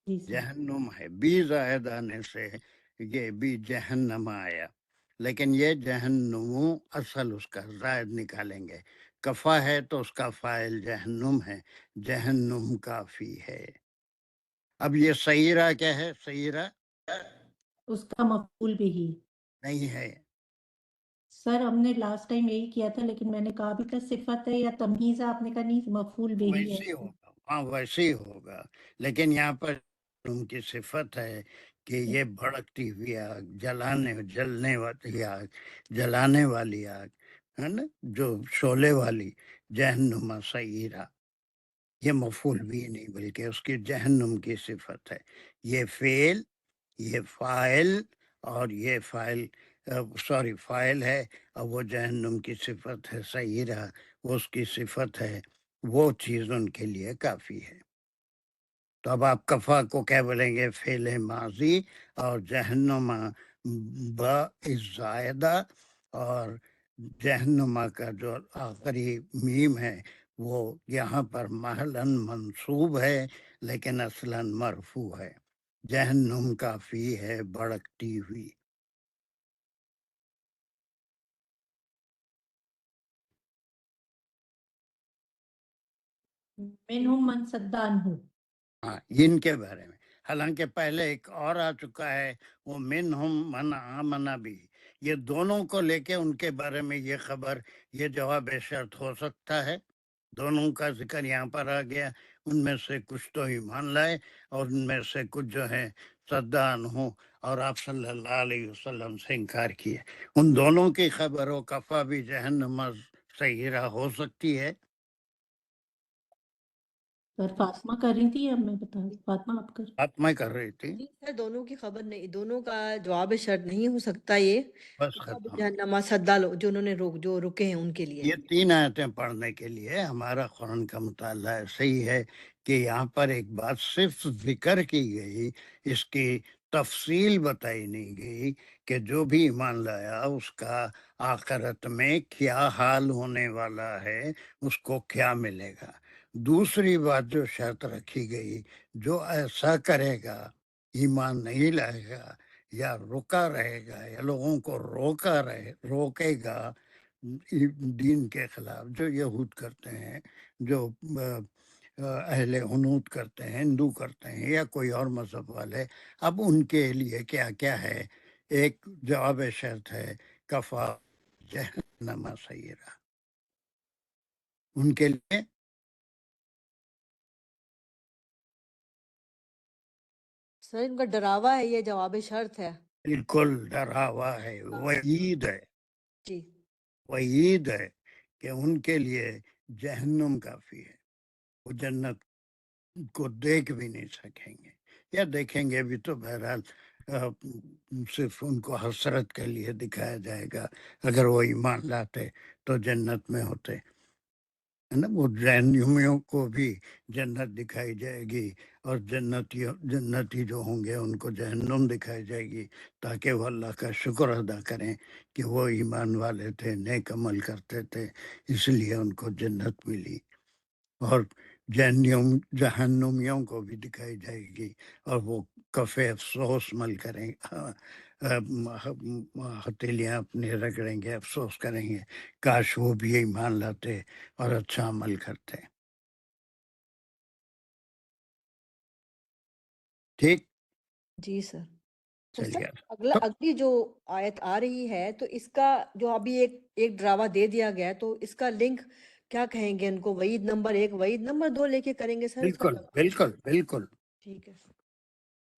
جی سر جہنم ہے. بی زائد آنے سے یہ بھی جہنم آیا، لیکن یہ جہنمو اصل اس کا زائد نکالیں گے. کفا ہے تو اس کا فاعل جہنم ہے، جہنم کافی ہے. اب یہ سعیرہ کیا ہے؟ سعیرہ اس کا مفعول بھی ہی. نہیں ہے. سر ہم نے لاسٹ ٹائم یہی کیا تھا، لیکن میں نے کہا بھی تھا صفت ہے یا تمیز ہے، آپ نے کہا نہیں مفعول بھی ہی ہے. ویسے ہی ہوگا، ہاں ویسے ہی ہوگا، لیکن یہاں پر ان کی صفت ہے کہ یہ بھڑکتی ہوئی آگ، جلنے والی آگ، جلانے والی آگ ہے نا، جو شعلے والی، جہنم سعیرہ. یہ مفعول بھی نہیں بلکہ اس کی جہنم کی صفت ہے. یہ فعل، یہ فاعل، اور یہ فاعل فاعل ہے، اور وہ جہنم کی صفت ہے سعیرہ. وہ اس کی صفت ہے، وہ چیز ان کے لیے کافی ہے۔ تو اب آپ کفا کو کیا بولیں گے؟ فعل ماضی، اور جہنما با زائدہ، اور جہنما کا جو آخری میم ہے وہ یہاں پر محلاً منصوب ہے لیکن اصلاً مرفوع ہے۔ جہنم کافی ہے بھڑکتی ہوئی۔ منہم من صد عنہ۔ ہاں، ان کے بارے میں، حالانکہ پہلے ایک اور آ چکا ہے، وہ منہم من آمنا بھی، یہ دونوں کو لے کے ان کے بارے میں یہ خبر، یہ جواب شرط ہو سکتا ہے۔ دونوں کا ذکر یہاں پر آ گیا، ان میں سے کچھ تو ایمان لائے اور ان میں سے کچھ جو ہیں صدان ہوں اور آپ صلی اللہ علیہ وسلم سے انکار کیے۔ ان دونوں کی خبر و کفا بھی جہنم سیرہ ہو سکتی ہے۔ سر فاطمہ کر رہی تھی یا میں بتا فاطمہ آپ کر؟ فاطمہ کر رہی تھی، جی سر، دونوں کی خبر نہیں، دونوں کا جواب شرط نہیں ہو سکتا یہ بس ختم۔ جہنما صدا لو جو انہوں نے جو رکے ہیں ان کے لیے۔ یہ 3 آیتیں پڑھنے کے لیے ہمارا قرآن کا مطالعہ ایسے ہی ہے کہ یہاں پر ایک بات صرف ذکر کی گئی، اس کی تفصیل بتائی نہیں گئی کہ جو بھی ایمان لایا اس کا آخرت میں کیا حال ہونے والا ہے، اس کو کیا ملے گا۔ دوسری بات جو شرط رکھی گئی، جو ایسا کرے گا، ایمان نہیں لائے گا یا رکا رہے گا یا لوگوں کو روکے گا دین کے خلاف، جو یہود کرتے ہیں، جو اہل حنوت کرتے ہیں، ہندو کرتے ہیں یا کوئی اور مذہب والے، اب ان کے لیے کیا کیا ہے؟ ایک جواب شرط ہے کفا جہنم سیرا، ان کے لیے سر ان کا ڈراوا ہے، یہ جواب شرط ہے۔ بالکل ڈراوا ہے، وعید ہے، جی وعید ہے کہ ان کے لیے جہنم کافی ہے، وہ جنت کو دیکھ بھی نہیں سکیں گے، یا دیکھیں گے بھی تو بہرحال صرف ان کو حسرت کے لیے دکھایا جائے گا۔ اگر وہ ایمان لاتے تو جنت میں ہوتے، ہے نا۔ وہ جہنمیوں کو بھی جنت دکھائی جائے گی، اور جنتی جو ہوں گے ان کو جہنم دکھائی جائے گی، تاکہ وہ اللہ کا شکر ادا کریں کہ وہ ایمان والے تھے، نیک عمل کرتے تھے، اس لیے ان کو جنت ملی۔ اور جہنمیوں کو بھی دکھائی جائے گی، اور وہ کفے افسوس مل کریں، ہتھیلیاں اپنے رگڑیں گے، افسوس کریں گے، کاش وہ بھی ایمان لاتے اور اچھا عمل کرتے۔ ٹھیک، جی سر۔ تو سر چلیے۔ اگلی جو آیت آ رہی ہے تو اس کا جو ابھی ایک ڈراوا دے دیا گیا، تو اس کا لنک کیا کہیں گے ان کو؟ وعید نمبر 1 وعید نمبر 2 لے کے کریں گے سر اس کا بالکل جواب؟ بالکل بالکل ٹھیک ہے۔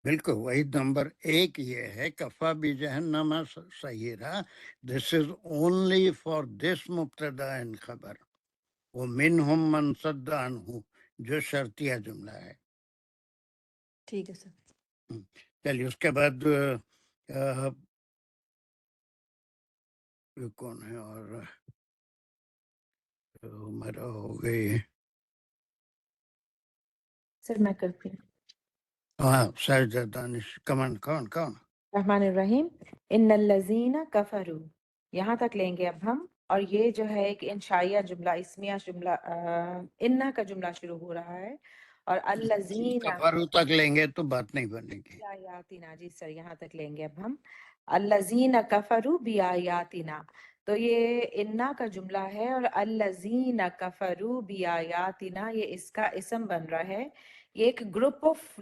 بالکل، وعید نمبر 1 یہ ہے کفا بھی جہنم سیرا، دس از اونلی فار دس مبتدا ان خبر، وہ منہم من صد عنہ جو شرطیہ جملہ ہے۔ ٹھیک ہے سر۔ چلیے، اس کے بعد کون ہے؟ اور میرا ہو گئی، سر میں کرتی ہوں۔ ہاں ساجدہ دانش، کون رحمان الرحیم، ان الذین کفروا، یہاں تک لیں گے اب ہم، اور یہ جو ہے ایک انشائیہ جملہ، اسمیہ جملہ، انا کا جملہ شروع ہو رہا ہے، اور الذین کفارو تک لیں گے تو بات نہیں بنے گی۔ بیآیاتنا، جی سر یہاں تک لیں گے اب ہم، الذین کفروا بیآیاتنا، تو یہ انا کا جملہ ہے، اور الذین کفروا بیآیاتنا یہ اس کا اسم بن رہا ہے۔ یہ ایک گروپ آف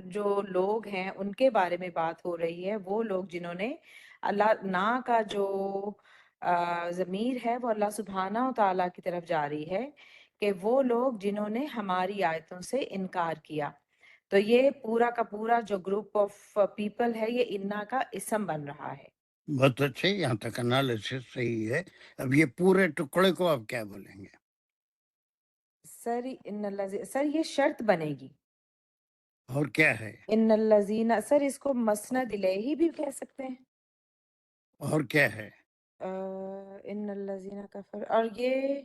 جو لوگ ہیں ان کے بارے میں بات ہو رہی ہے، وہ لوگ جنہوں نے اللہ نا کا جو ضمیر ہے وہ اللہ سبحانہ و تعالیٰ کی طرف جاری ہے، کہ وہ لوگ جنہوں نے ہماری آیتوں سے انکار کیا۔ تو یہ پورا کا پورا جو گروپ آف پیپل ہے یہ انا کا اسم بن رہا ہے۔ بہت اچھے، یہاں تک انالیسس صحیح ہے۔ اب یہ پورے ٹکڑے کو آپ کیا بولیں گے؟ سر یہ شرط بنے گی، اور کیا ہے؟ ان الذین، سر اس کو مسند الیہ بھی کہہ سکتے ہیں، اور کیا ہے؟ ان الذین کفر، اور یہ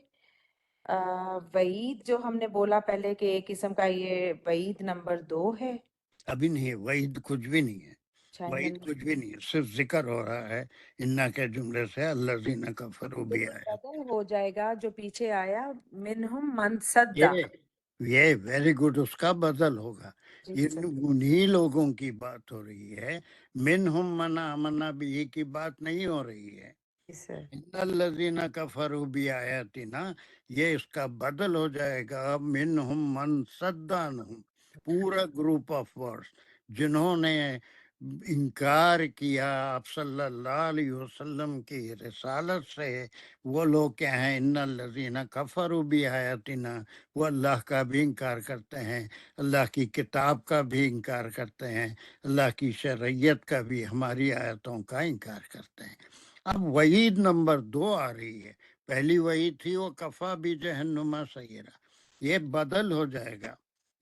وعید جو ہم نے بولا پہلے کہ ایک قسم کا یہ وعید نمبر 2 ہے. ابھی نہیں ہے، وعید کچھ بھی نہیں ہے، اچھا وعید کچھ بھی نہیں ہے، صرف ذکر ہو رہا ہے انا کے جملے سے الذین کفروا لیکن بآیات۔ بدل ہو جائے گا جو پیچھے آیا منہم من صدہ. یہ ویری گڈ، اس کا بدل ہوگا، جی یہ سر. انہی لوگوں کی بات ہو رہی ہے، منہم من آمن بھی کی بات نہیں ہو رہی ہے۔ جی سر. ان الذین کفروا بآیاتنا، یہ اس کا بدل ہو جائے گا منہم من صد عنہم، پورا گروپ آف ورڈز جنہوں نے انکار کیا آپ صلی اللہ علیہ وسلم کی رسالت سے، وہ لوگ کیا ہیں؟ ان الذین کفروا بآیاتنا، وہ اللہ کا بھی انکار کرتے ہیں، اللہ کی کتاب کا بھی انکار کرتے ہیں، اللہ کی شرعیت کا بھی، ہماری آیتوں کا انکار کرتے ہیں۔ اب وعید نمبر 2 آ رہی ہے، پہلی وعید تھی وہ کفا بھی جہنما سیرا، یہ بدل ہو جائے گا۔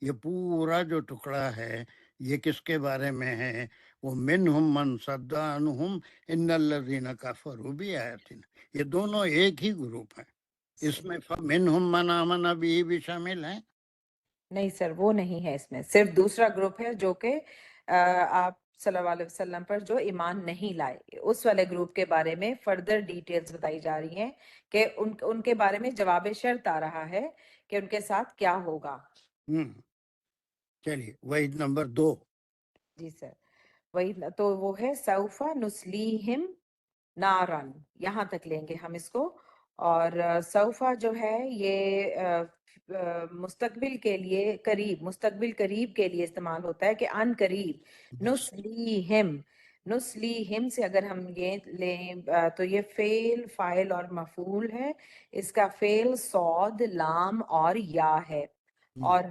یہ پورا جو ٹکڑا ہے یہ کس کے بارے میں ہے؟ وہ منہم من صد عنہم ان الذین کفروا بآیاتنا، یہ دونوں ایک ہی گروپ ہیں، اس میں منہم من آمن بھی شامل ہیں۔ نہیں سر، وہ نہیں ہے، اس میں صرف دوسرا گروپ ہے جو کہ آپ صلی اللہ علیہ وسلم پر جو ایمان نہیں لائے، اس والے گروپ کے بارے میں فردر ڈیٹیلز بتائی جا رہی ہیں کہ ان کے بارے میں جواب شرط آ رہا ہے کہ ان کے ساتھ کیا ہوگا۔ چلیے وعید نمبر 2۔ جی سر، وہی تو وہ ہے سوفا نسلیہم نارن، یہاں تک لیں گے ہم اس کو۔ اور سوفا جو ہے یہ مستقبل کے لیے قریب، مستقبل قریب کے لیے استعمال ہوتا ہے کہ ان قریب۔ نسلیہم، نسلیہم سے اگر ہم یہ لیں تو یہ فعل، فاعل اور مفعول ہے۔ اس کا فعل صاد، لام اور یا ہے، اور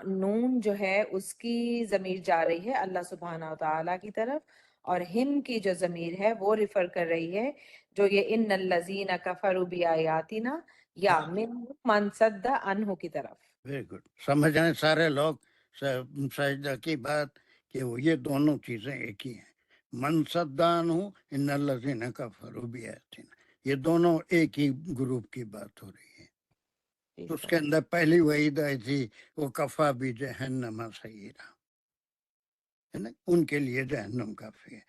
نون جو ہے اس کی ضمیر جا رہی ہے اللہ سبحانہ و تعالیٰ کی طرف، اور ہم کی جو ضمیر ہے وہ ریفر کر رہی ہے جو یہ ان الذین کفروا بآیاتنا یا من صد عنہ کی طرف۔ ویری گڈ، سمجھ آئے سارے لوگ سجدہ کی بات کہ وہ یہ دونوں چیزیں ایک ہی ہیں، من صد عنہ ان الذین کفروا بآیاتنا، یہ دونوں ایک ہی گروپ کی بات ہو رہی ہے۔ تو اس کے اندر پہلی وعید آئی تھی وہ کفا بھی جہنم سعیرا، ہے نا، ان کے لیے جہنم کافی ہے۔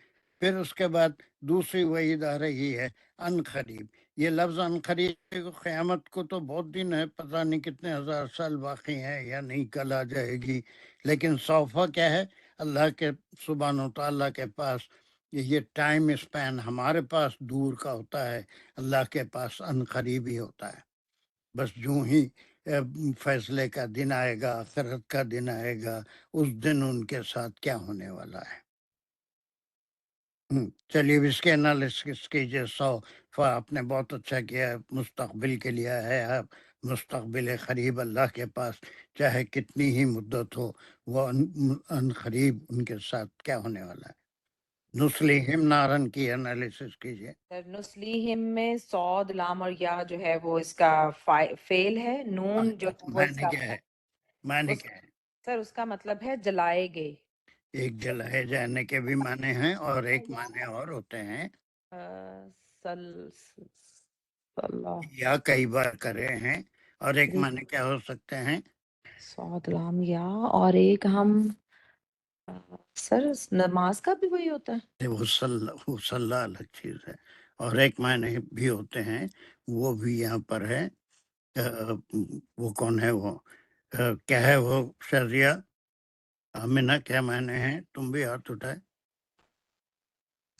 پھر اس کے بعد دوسری وعید آ رہی ہے ان قریب۔ یہ لفظ ان قریب، قیامت کو تو بہت دن ہے، پتہ نہیں کتنے ہزار سال باقی ہیں یا نہیں، کل آ جائے گی، لیکن سوفا کیا ہے؟ اللہ کے سبحانہ و تعالیٰ کے پاس یہ ٹائم اسپین ہمارے پاس دور کا ہوتا ہے، اللہ کے پاس ان قریب ہی ہوتا ہے۔ بس جو ہی فیصلے کا دن آئے گا، آخرت کا دن آئے گا، اس دن ان کے ساتھ کیا ہونے والا ہے۔ چلیے اس کے انالیسس کیجیے۔ آپ نے بہت اچھا کیا، مستقبل کے لیے ہے، آپ مستقبل قریب اللہ کے پاس چاہے کتنی ہی مدت ہو، وہ ان قریب ان کے ساتھ کیا ہونے والا ہے۔ نسلیہم نارن کی انالیسس کیجیے۔ نسلیہم میں صاد، لام اور یا جو ہے وہ اس کا فعل ہے، نون جو ہے وہ اس معنی کا کیا ہے؟ معنی کیا ہے؟ سر اس کا مطلب ہے جلائے گئے۔ ایک جلائے جانے کے بھی معنی ہیں اور ایک معنی اور ہوتے ہیں، یا کئی بار کرے ہیں، اور ایک معنی کیا ہو سکتے ہیں؟ صاد، لام، یا، اور ایک ہم سر نماز کا بھی وہی ہوتا ہے۔ وہ الگ چیز ہے، اور ایک معنی بھی ہوتے ہیں، وہ بھی یہاں پر ہے۔ وہ کون ہے؟ وہ کیا ہے وہ شرعیہ؟ آمینہ کیا معنی ہے؟ تم بھی ہاتھ اٹھائے۔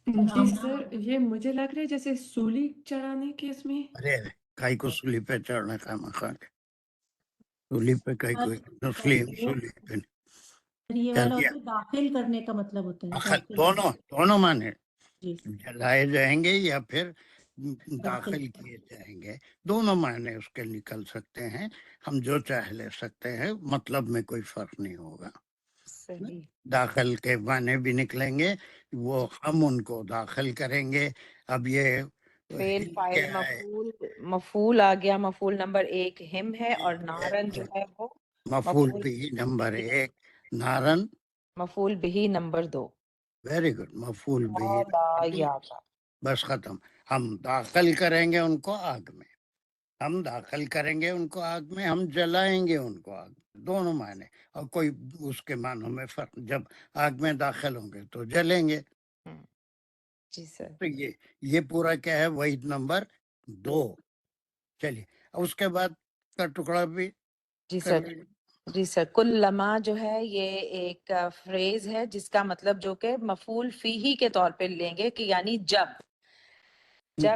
جی سر، یہ مجھے لگ رہا ہے جیسے سولی چڑھانے کے اس میں۔ ارے کائی کو سولی پہ چڑھنا کا مخواہ ہے، سولی پہ کائی کو سولی پہ یہ کر والا دیا۔ ہوتا ہے داخل کرنے کا مطلب ہوتا ہے، داخل دونوں معنی جی جلائے جائیں گے یا پھر داخل داخل کیے جائیں گے، دونوں معنی اس کے نکل سکتے ہیں، ہم جو چاہے لے سکتے ہیں، مطلب میں کوئی فرق نہیں ہوگا۔ صحیح۔ داخل کے معنی بھی نکلیں گے، وہ ہم ان کو داخل کریں گے۔ اب یہ فعل، فاعل، کیا ہے؟ مفعول آ گیا، مفعول نمبر 1 ہم ہے، اور نارن جو ہے وہ مفعول بھی نمبر 1، نارن مفعول بھی نمبر 2۔ ویری گڈ، مفعول بھی یا کا۔ بس ختم، ہم داخل کریں گے ان کو آگ میں۔ ہم داخل کریں گے ان کو آگ میں، ہم جلائیں گے ان کو آگ میں، دونوں معنی، اور کوئی اس کے معنوں میں فرق، جب آگ میں داخل ہوں گے تو جلیں گے. جی سر. تو یہ پورا کیا ہے، وحید نمبر 2. چلیے اس کے بعد کا ٹکڑا بھی جی کر سر. لیں. جی سر. کلما جو ہے یہ ایک فریز ہے جس کا مطلب جو کہ مفعول فیہی کے طور پہ لیں گے کہ یعنی جب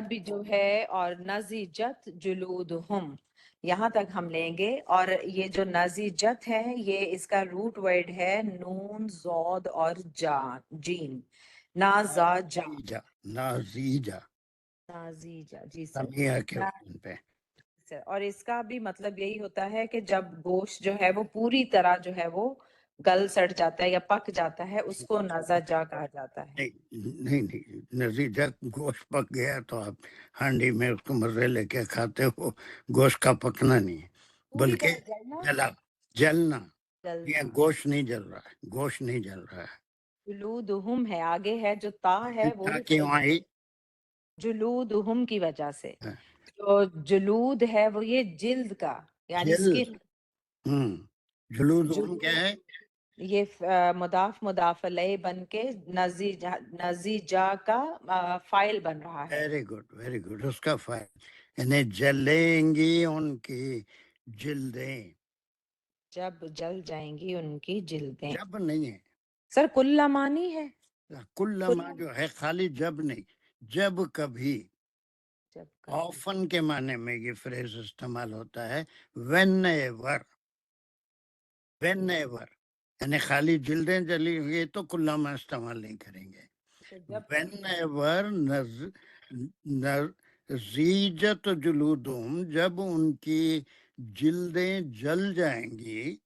بھی جو ہے، اور نزیجت جلودہم یہاں تک ہم لیں گے. اور یہ جو نزیجت ہے یہ اس کا روٹ ورڈ ہے نون زود اور جیم، نازاجا. نازیجا نازیجا. جی سر. سمیہ کے ان پہ. سر، اور اس کا بھی مطلب یہی ہوتا ہے کہ جب گوشت جو ہے وہ پوری طرح جو ہے وہ گل سڑ جاتا ہے یا پک جاتا ہے، اس کو نزاجا کہا جاتا ہے. نہیں نزیجہ گوشت پک گیا تو آپ ہانڈی میں اس کو مزے لے کے کھاتے ہو، گوشت کا پکنا نہیں ہے پوری بلکہ طرح جلنا. یہ جلنا. گوشت نہیں جل رہا ہے، گوشت نہیں جل رہا ہے. جلودہم ہے، آگے ہے جو تا ہے وہ کیوں آئی؟ جلودہم کی وجہ سے. جو جلود ہے وہ یہ جلد کا یعنی جلد. سکن. جلود کیا ہے؟ یہ مضاف علیہ بن کے نزیجا کا فائل بن رہا ہے. Very good. اس کا فائل یعنی جلیں گی ان کی جلدیں. جب جل جائیں گی ان کی جلدیں. جب نہیں ہے سر کل مانی ہے. کلما جو ہے خالی جب نہیں، جب کبھی. جب کبھی. آفن کے معنی میں یہ فریز استعمال ہوتا ہے، وین ایور. وین ایور یعنی خالی جلدیں جلی ہوئی تو کلما استعمال نہیں کریں گے. وین ایور نزیجت جلودہم، جب ان کی جلدیں جل جائیں گی،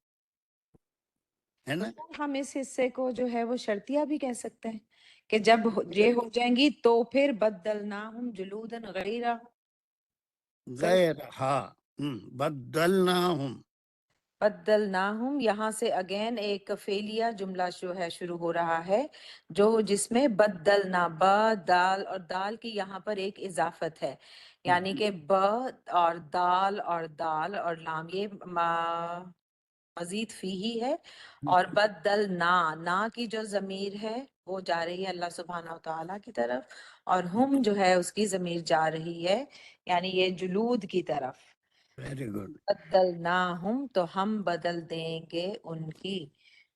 ہے نا. ہم اس حصے کو جو ہے وہ شرطیہ بھی کہہ سکتے ہیں کہ جب یہ ہو جائیں گی تو پھر بدلناہم جلودن غیرہ. غیر بدلناہم. بدلناہم یہاں سے اگین ایک فعلیہ جملہ شروع ہو رہا ہے جس میں بدلنا، با دال اور دال کی یہاں پر ایک اضافت ہے، یعنی کہ ب اور دال اور لام یہ مزید فیہی ہے. اور بدلنا کی جو ضمیر ہے وہ جا رہی ہے اللہ سبحانہ وتعالی کی طرف، اور ہم جو ہے اس کی ضمیر جا رہی ہے یعنی یہ جلود کی طرف. Very good. بدلناہم تو ہم بدل دیں گے ان کی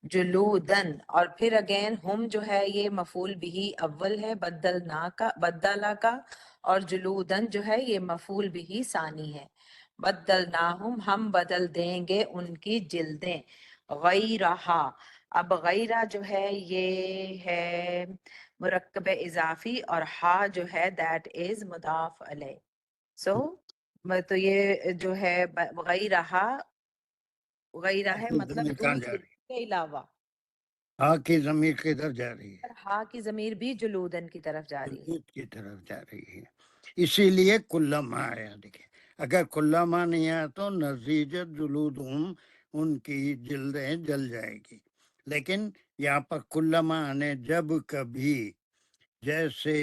جلودن. اور پھر اگین ہم جو ہے یہ مفعول بھی اول ہے بدلا کا، اور جلودن جو ہے یہ مفعول بھی ثانی ہے. بدلناہم ہم بدل دیں گے ان کی جلدیں غیرہا. اب غیرہ جو ہے یہ ہے مرکب اضافی، اور ہا جو ہے دیٹ از مضاف علیہ. تو یہ جو ہے غیرہ ہے مطلب کہاں جا دوسرے رہی کے علاوہ. ہاں کی ضمیر کدھر جا رہی ہے؟ ہا کی ضمیر بھی جلودن کی طرف جا رہی ہے. جلود کی طرف جا رہی ہے، اسی لیے کلما آیا. دیکھیں اگر کلما نہیں آیا تو نزیجت جلودہم ان کی جلدیں جل جائے گی. لیکن یہاں پر کلما آنے جب کبھی، جیسے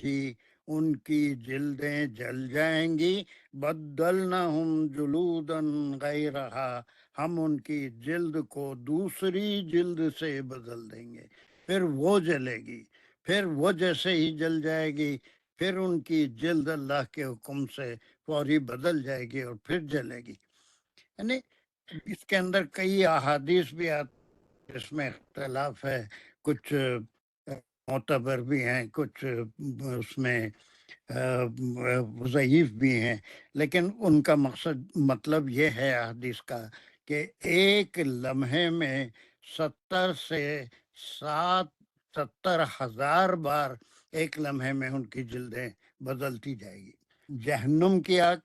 ہی ان کی جلدیں جل جائیں گی، بدلناہم جلودن غیرہا، ہم ان کی جلد کو دوسری جلد سے بدل دیں گے. پھر وہ جلے گی، پھر وہ جیسے ہی جل جائے گی، پھر ان کی جلد اللہ کے حکم سے فوری بدل جائے گی اور پھر جلے گی. یعنی اس کے اندر کئی احادیث بھی آتی، اس میں اختلاف ہے، کچھ معتبر بھی ہیں، کچھ اس میں ضعیف بھی ہیں، لیکن ان کا مطلب یہ ہے حدیث کا کہ ایک لمحے میں 70,000 بار ایک لمحے میں ان کی جلدیں بدلتی جائے گی. جہنم کی آگ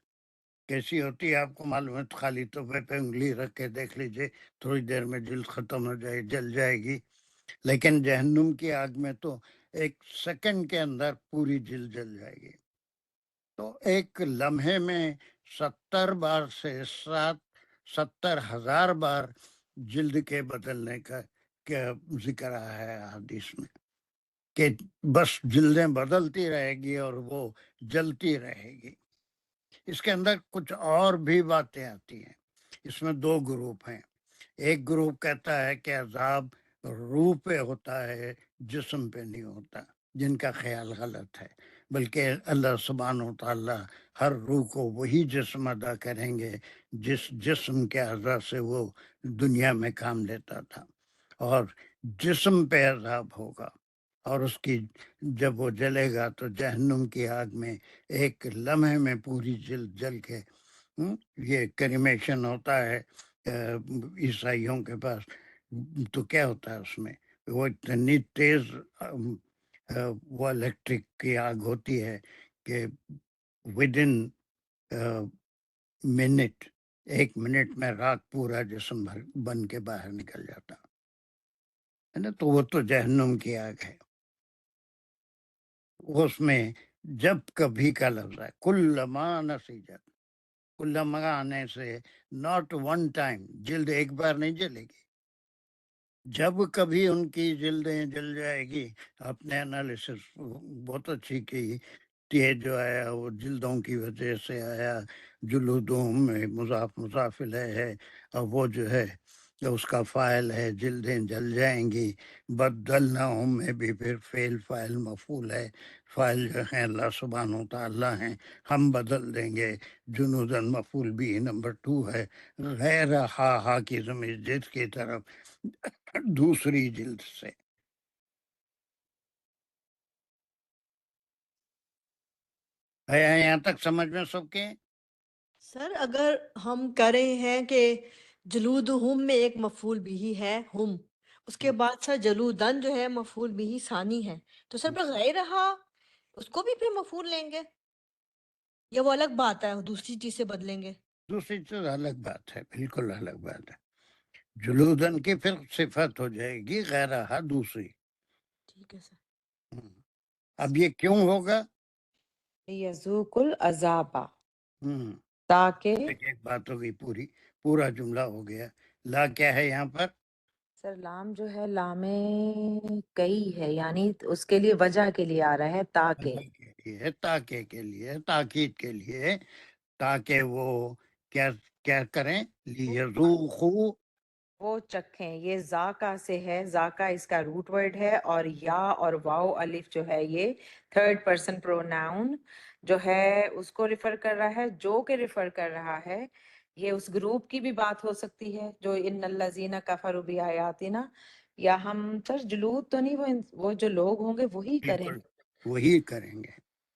کیسی ہوتی ہے آپ کو معلوم ہے، خالی توفے پہ انگلی رکھ کے دیکھ لیجئے، تھوڑی دیر میں جلد ختم ہو جائے، جل جائے گی. لیکن جہنم کی آگ میں تو ایک سیکنڈ کے اندر پوری جلد جل جائے گی. تو ایک لمحے میں 70 بار سے 70,000 بار جلد کے بدلنے کا کیا ذکر آیا ہے حدیث میں، کہ بس جلدیں بدلتی رہے گی اور وہ جلتی رہے گی. اس کے اندر کچھ اور بھی باتیں آتی ہیں. اس میں دو گروپ ہیں. ایک گروپ کہتا ہے کہ عذاب روح پہ ہوتا ہے، جسم پہ نہیں ہوتا، جن کا خیال غلط ہے، بلکہ اللہ سبحانہ و تعالیٰ ہر روح کو وہی جسم ادا کریں گے جس جسم کے اعضاء سے وہ دنیا میں کام لیتا تھا، اور جسم پہ عذاب ہوگا. اور اس کی جب وہ جلے گا تو جہنم کی آگ میں ایک لمحے میں پوری جلد جل کے یہ کریمیشن ہوتا ہے عیسائیوں کے پاس. تو کیا ہوتا ہے اس میں، وہ اتنی تیز وہ الیکٹرک کی آگ ہوتی ہے کہ ود ان منٹ، 1 منٹ میں راک پورا جسم بن کے باہر نکل جاتا ہے نا. تو وہ تو جہنم کی آگ ہے. اس میں جب کبھی کا لفظ ہے کلما نسیجت، کلما آنے سے ناٹ ون ٹائم، جلد ایک بار نہیں جلے گی، جب کبھی ان کی جلدیں جل جائے گی. آپ نے انالیسس بہت اچھی کی. یہ جو آیا وہ جلدوں کی وجہ سے آیا، جلودوں میں مضاف مضاف الیہ ہے، اور وہ جو ہے اس کا فاعل ہے، جلدیں جل جائیں گی. بدلناہم میں بھی پھر فعل فاعل مفعول ہے. فاعل جو ہیں اللہ سبحانہ و تعالیٰ ہیں، ہم بدل دیں گے. جنودن مفعول بھی نمبر 2 ہے. غیر ہا کی ضمیر جد کی طرف دوسری جلد سے. ہے یہاں تک سمجھ میں سب کے؟ سر اگر ہم کر رہے ہیں کہ جلودہم میں ایک مفعول بھی ہے ہم، اس کے بعد سر جلودن جو ہے مفعول بھی ثانی ہے، تو سر پر غیر رہا اس کو بھی پھر مفعول لیں گے یا وہ الگ بات ہے دوسری چیز سے بدلیں گے؟ دوسری چیز الگ بات ہے، بالکل الگ بات ہے. جلودن کی پھر صفت ہو جائے گی، غیرہا دوسری. ٹھیک ہے سر. اب یہ کیوں ہوگا؟ یذوق العذاب، ہم، تاکہ ایک بات ہو گئی، پورا جملہ ہو گیا. لا کیا ہے یہاں پر؟ سر لام جو ہے لام کئی ہے، یعنی اس کے لیے وجہ کے لیے آ رہا ہے تاکہ. وجہ کے لیے، تاکہ کے لیے، تاکید کے لیے، تاکہ وہ کیا کیا کریں، لیذوقوا، وہ چکھیں. یہ ذاکا سے ہے، ذاکا اس کا روٹ ورڈ ہے، اور یا اور واو الف جو ہے یہ تھرڈ پرسن پروناؤن جو ہے اس کو ریفر کر رہا ہے. جو کہ ریفر کر رہا ہے یہ اس گروپ کی بھی بات ہو سکتی ہے جو ان الذین کفروا بآیاتنا، یا ہم سر جلود تو نہیں، وہ جو لوگ ہوں گے وہی کریں بالکل گے. وہی کریں گے.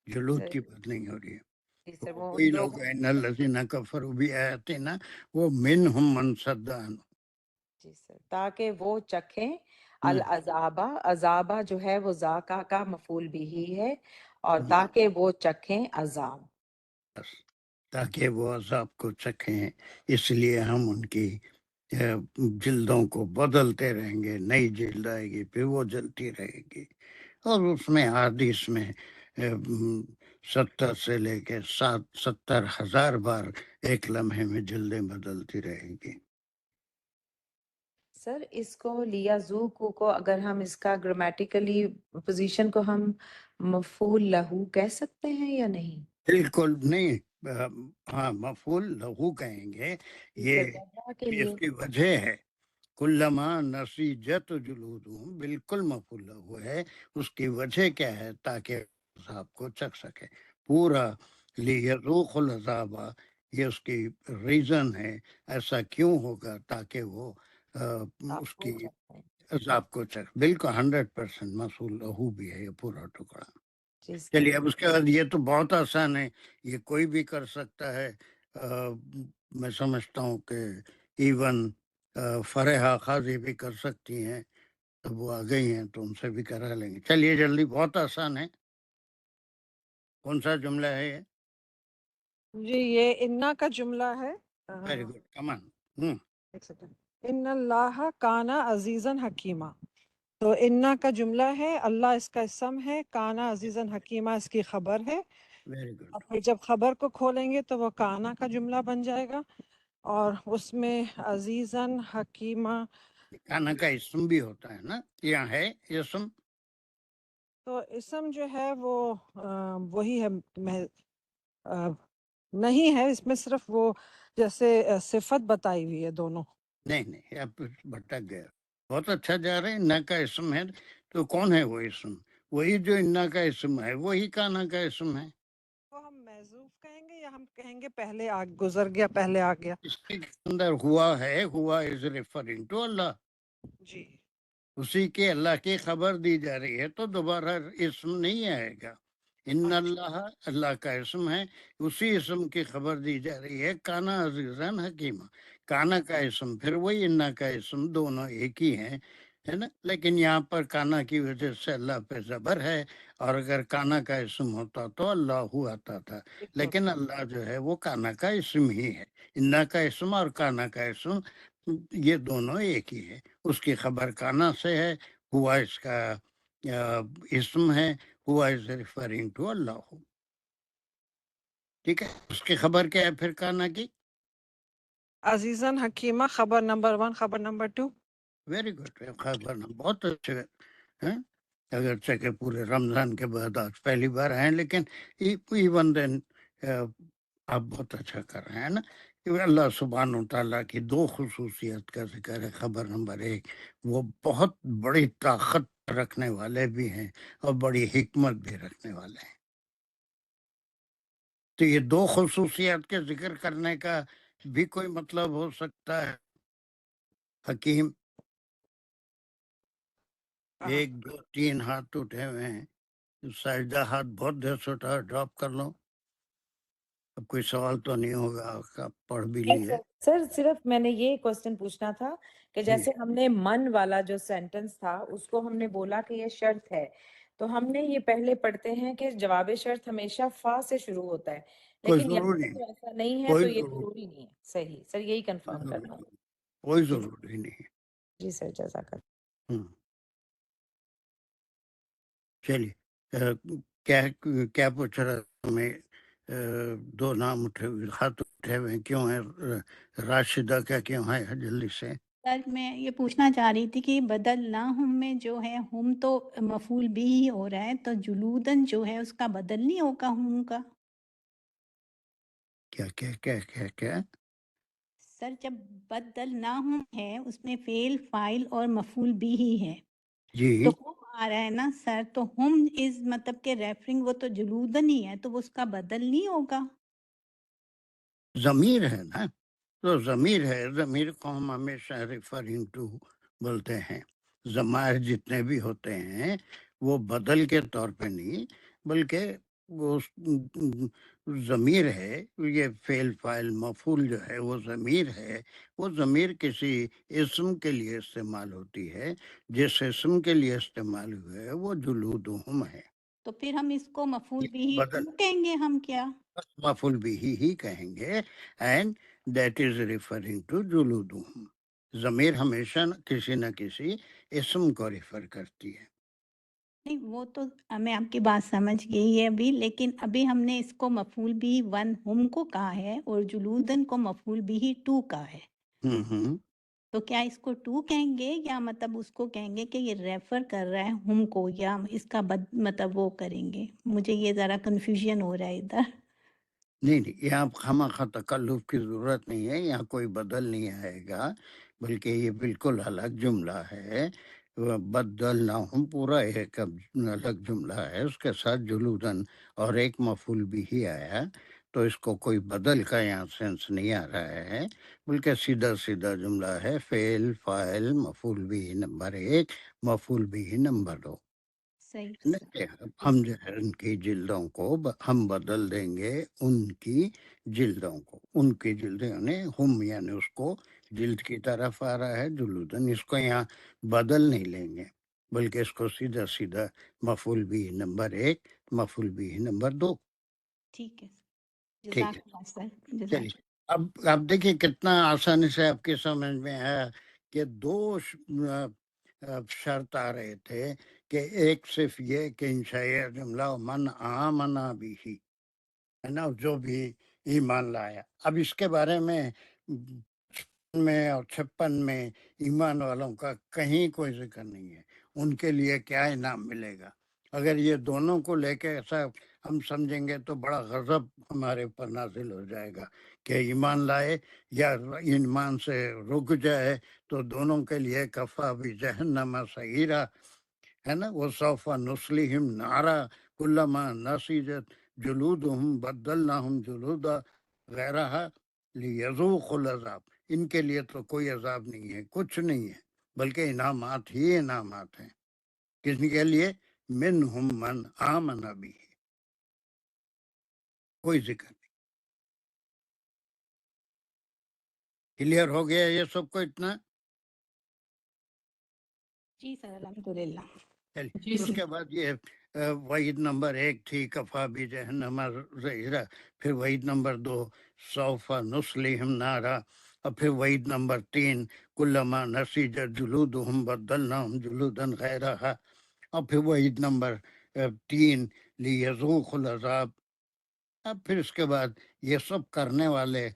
جلود سر کی بات نہیں ہو رہی ہے. جی سر، وہ کوئی ان لوگ لوگوں. ان الذین کفروا بآیاتنا، وہ منہم من صد عنہ. جی سر، تاکہ وہ چکھیں العذابہ. عذابہ جو ہے وہ ذاکا کا مفعول بھی ہے، اور تاکہ وہ چکھیں عذاب. بس تاکہ وہ عذاب کو چکھیں، اس لیے ہم ان کی جلدوں کو بدلتے رہیں گے. نئی جلد آئے گی، پھر وہ جلتی رہے گی، اور اس میں حدیث میں 70 سے لے کے 70,000 بار ایک لمحے میں جلدیں بدلتی رہے گی. سر اس کو لیا کو اگر ہم اس کا گرامیٹیکلی پوزیشن کو ہم مفعول لہو کہہ سکتے ہیں یا نہیں؟ بالکل نہیں. ہاں مفعول لہو کہیں گے. جی یہ سر، وجہ کے اس لیے. کی وجہ ہے کلما نسیجت جلودہم، بالکل مفعول لہو ہے. اس کی وجہ کیا ہے؟ تاکہ عذاب کو چکھ سکے پورا. لیذوق العذاب، یہ اس کی ریزن ہے. ایسا کیوں ہوگا؟ تاکہ وہ آپ اس کو کی چکھیں. عذاب کو چکھ. بالکل 100% مفعول لہو بھی ہے یہ پورا ٹکڑا. جی چلیے سر. اب اس کے بعد یہ تو بہت آسان ہے، یہ کوئی بھی کر سکتا ہے. میں سمجھتا ہوں کہ ایون فرحہ قاضی بھی کر سکتی ہیں. اب وہ آ گئی ہیں تو ان سے بھی کرا لیں گے. چلیے جلدی، بہت آسان ہے. کون سا جملہ ہے یہ؟ جی یہ انا کا جملہ ہے. ویری گڈ، کمان. ایک سیکنڈ. ان اللہ کانا عزیزاً حکیمہ، تو انا کا جملہ ہے، اللہ اس کا اسم ہے، کانا عزیزاً حکیمہ اس کی خبر ہے. Very good. اور پھر جب خبر کو کھولیں گے تو وہ کانا کا جملہ بن جائے گا، اور اس میں عزیزاً حکیمہ. کانا کا اسم بھی ہوتا ہے نا، یہاں ہے اسم. تو اسم جو ہے وہ وہی ہے نہیں ہے اس میں، صرف وہ جیسے صفت بتائی ہوئی ہے دونوں. نہیں نہیں، اب بھٹک گیا. بہت اچھا جا رہے ہیں. انا کا اسم ہے تو کون ہے وہ اسم؟ وہی جو انا کا اسم ہے وہی کانا کا اسم ہے. وہ ہم محذوف کہیں گے یا ہم کہیں گے پہلے گزر گیا، پہلے آ گیا؟ اس کے اندر ہوا ہے، ہوا از ریفرنگ ٹو اللہ. جی اسی کے اللہ کی خبر دی جا رہی ہے تو دوبارہ اسم نہیں آئے گا. ان اللہ اللہ کا اسم ہے، اسی اسم کی خبر دی جا رہی ہے. کانا عزیزاً حکیمہ، کانا کا اسم پھر وہی انا کا اسم، دونوں ایک ہی ہیں، ہے نا. لیکن یہاں پر کانا کی وجہ سے اللہ پہ زبر ہے، اور اگر کانا کا اسم ہوتا تو اللہ آتا تھا. لیکن اللہ جو ہے وہ کانا کا اسم ہی ہے. انا کا اسم اور کانا کا اسم یہ دونوں ایک ہی ہے. اس کی خبر کانا سے ہے، ہوا اس کا اسم ہے، ہوا از ریفرنگ ٹو اللہ. ٹھیک ہے، اس کی خبر کیا ہے پھر کانا کی؟ عزیزاً حکیمہ خبر نمبر 1، خبر نمبر 2. ویری گڈ، خبر بہت اچھے ہیں. اگرچہ کہ پورے رمضان کے بعد آج پہلی بار ہیں، لیکن ایون دین آپ بہت اچھا کر رہے ہیں نا. اللہ سبحانہ و تعالیٰ کی دو خصوصیت کا ذکر ہے. خبر نمبر 1، وہ بہت بڑی طاقت رکھنے والے بھی ہیں اور بڑی حکمت بھی رکھنے والے ہیں. تو یہ دو خصوصیات کے ذکر کرنے کا بھی کوئی مطلب ہو سکتا ہے حکیم؟ 1 2 3 ہاتھ اٹھے ہوئے ہیں. سجدہ ہاتھ بہت دیر سے اٹھا، ڈراپ کر لو. اب کوئی سوال تو نہیں ہوگا، آپ پڑھ بھی لی ہے. سر صرف میں نے یہ کوسچن پوچھنا تھا کہ جی جیسے ہم نے من والا جو سینٹنس تھا اس کو ہم نے بولا کہ یہ شرط ہے، تو ہم نے یہ پہلے پڑھتے ہیں کہ جواب شرط ہمیشہ فا سے شروع ہوتا ہے، کوئی لیکن یہاں ضروری پہ نہیں، تو ایسا نہیں ہے، کوئی تو یہ ضرور ضروری نہیں ہے. صحیح سر، یہی کنفرم کرنا ہوگا. کوئی جی ضروری نہیں. جی سر، جزاک اللہ. ہوں. چلیے، کیا کیا پوچھ رہا ہمیں؟ 2 نام اٹھے ہوئے، ہاتھ اٹھے ہوئے کیوں ہیں؟ راشدہ کا کیوں ہے؟ جلدی سے. سر میں یہ پوچھنا چاہ رہی تھی کہ بدل نہ ہم میں جو ہے ہم تو مفعول بھی ہی ہو رہا ہے، تو جلودن جو ہے اس کا بدل نہیں ہوگا ہم کا؟ کیا کیا کیا کیا کیا؟ سر جب بدل نہ ہم ہے اس میں فعل فاعل اور مفعول بھی ہی ہے، جی، تو ہم آ رہا ہے نا سر، تو ہم از مطلب کہ ریفرنگ وہ تو جلودن ہی ہے، تو وہ اس کا بدل نہیں ہوگا؟ ضمیر ہے نا، تو ضمیر ہے. ضمیر کو ہم ہمیشہ ریفرنگ ٹو بولتے ہیں. ضمائر جتنے بھی ہوتے ہیں وہ بدل کے طور پہ نہیں، بلکہ وہ ضمیر ہے. یہ فعل فاعل مفعول جو ہے وہ ضمیر ہے. وہ ضمیر کسی اسم کے لیے استعمال ہوتی ہے، جس اسم کے لیے استعمال ہوئے ہے وہ جلودہم ہے. تو پھر ہم اس کو مفعول بھی ہی بدل ٹو کہیں گے ہم کیا؟ مفعول بھی ہی کہیں گے، and that is referring to جلودہم. ضمیر ہمیشہ کسی نہ کسی اسم کو ریفر کرتی ہے. نہیں وہ تو میں آپ کی بات سمجھ گئی ہے ابھی، لیکن ابھی ہم نے اس کو مفعول بھی ون ہم کو کہا ہے اور جلودن کو مفعول بھی ہی ٹو کہا ہے، ہوں تو کیا اس کو ٹو کہیں گے یا مطلب اس کو کہیں گے کہ یہ ریفر کر رہا ہے ہم کو، یا اس کا مطلب وہ کریں گے؟ مجھے یہ ذرا کنفیوژن ہو رہا ہے ادھر. نہیں، یہاں خواہ تکلف کی ضرورت نہیں ہے. یہاں کوئی بدل نہیں آئے گا، بلکہ یہ بالکل الگ جملہ ہے. بدل نہ ہم پورا ایک الگ جملہ ہے، اس کے ساتھ جلودن اور ایک مفعول بھی ہی آیا، تو اس کو کوئی بدل کا یہاں سینس نہیں آ رہا ہے، بلکہ سیدھا سیدھا جملہ ہے. فعل فاعل مفعول بھی نمبر 1، مفعول بھی نمبر 2. صحیح. ہم جو ہے ان کی جلدوں کو ہم بدل دیں گے، ان کی جلدوں کو. ان کی جلد یعنی ہم، یعنی اس کو جلد کی طرف آ رہا ہے جلودن. اس کو یہاں بدل نہیں لیں گے، بلکہ اس کو سیدھا سیدھا مفعول بھی نمبر 1، مفعول بھی نمبر 2. ٹھیک ہے، ٹھیک جزاک ہے، اللہ سر، جزاک چلیے. اب دیکھیے کتنا آسانی سے آپ کی سمجھ میں آیا کہ 2 شرط آ رہے تھے، کہ ایک صرف یہ کہ انشاء جملہ من آمنا بھی ہی ہے نا، جو بھی ایمان لایا. اب اس کے بارے میں 56 میں ایمان والوں کا کہیں کوئی ذکر نہیں ہے. ان کے لیے کیا انعام ملے گا؟ اگر یہ دونوں کو لے کے ایسا ہم سمجھیں گے تو بڑا غضب ہمارے اوپر نازل ہو جائے گا کہ ایمان لائے یا ایمان سے رک جائے تو دونوں کے لیے کفا بھی جہنم سعیرا ہے نا. وہ صوفہ نسلہم نارا کلما نسیجت جلودہم بدلناہم جلودا غیرہا لیذوقوا العذاب. ان کے لیے تو کوئی عذاب نہیں ہے، کچھ نہیں ہے، بلکہ انعامات ہی انعامات ہیں. کس کے لیے؟ منہم من آمن بھی، کوئی ذکر نہیں. کلیئر ہو گیا یہ سب کو اتنا؟ جی سر الحمدللہ. چلیے جی اس سر. کے بعد یہ وعید نمبر 1 تھی کفا بھی جہنم سعیرا، پھر وعید نمبر 2 سوف نصلہم نارا، اور پھر وعید نمبر 3 کلما نسیجت جلودہم بدلناہم جلودا غیرہا، اور پھر وعید نمبر 3 لیذوقوا العذاب. اب پھر اس کے بعد یہ سب کرنے والے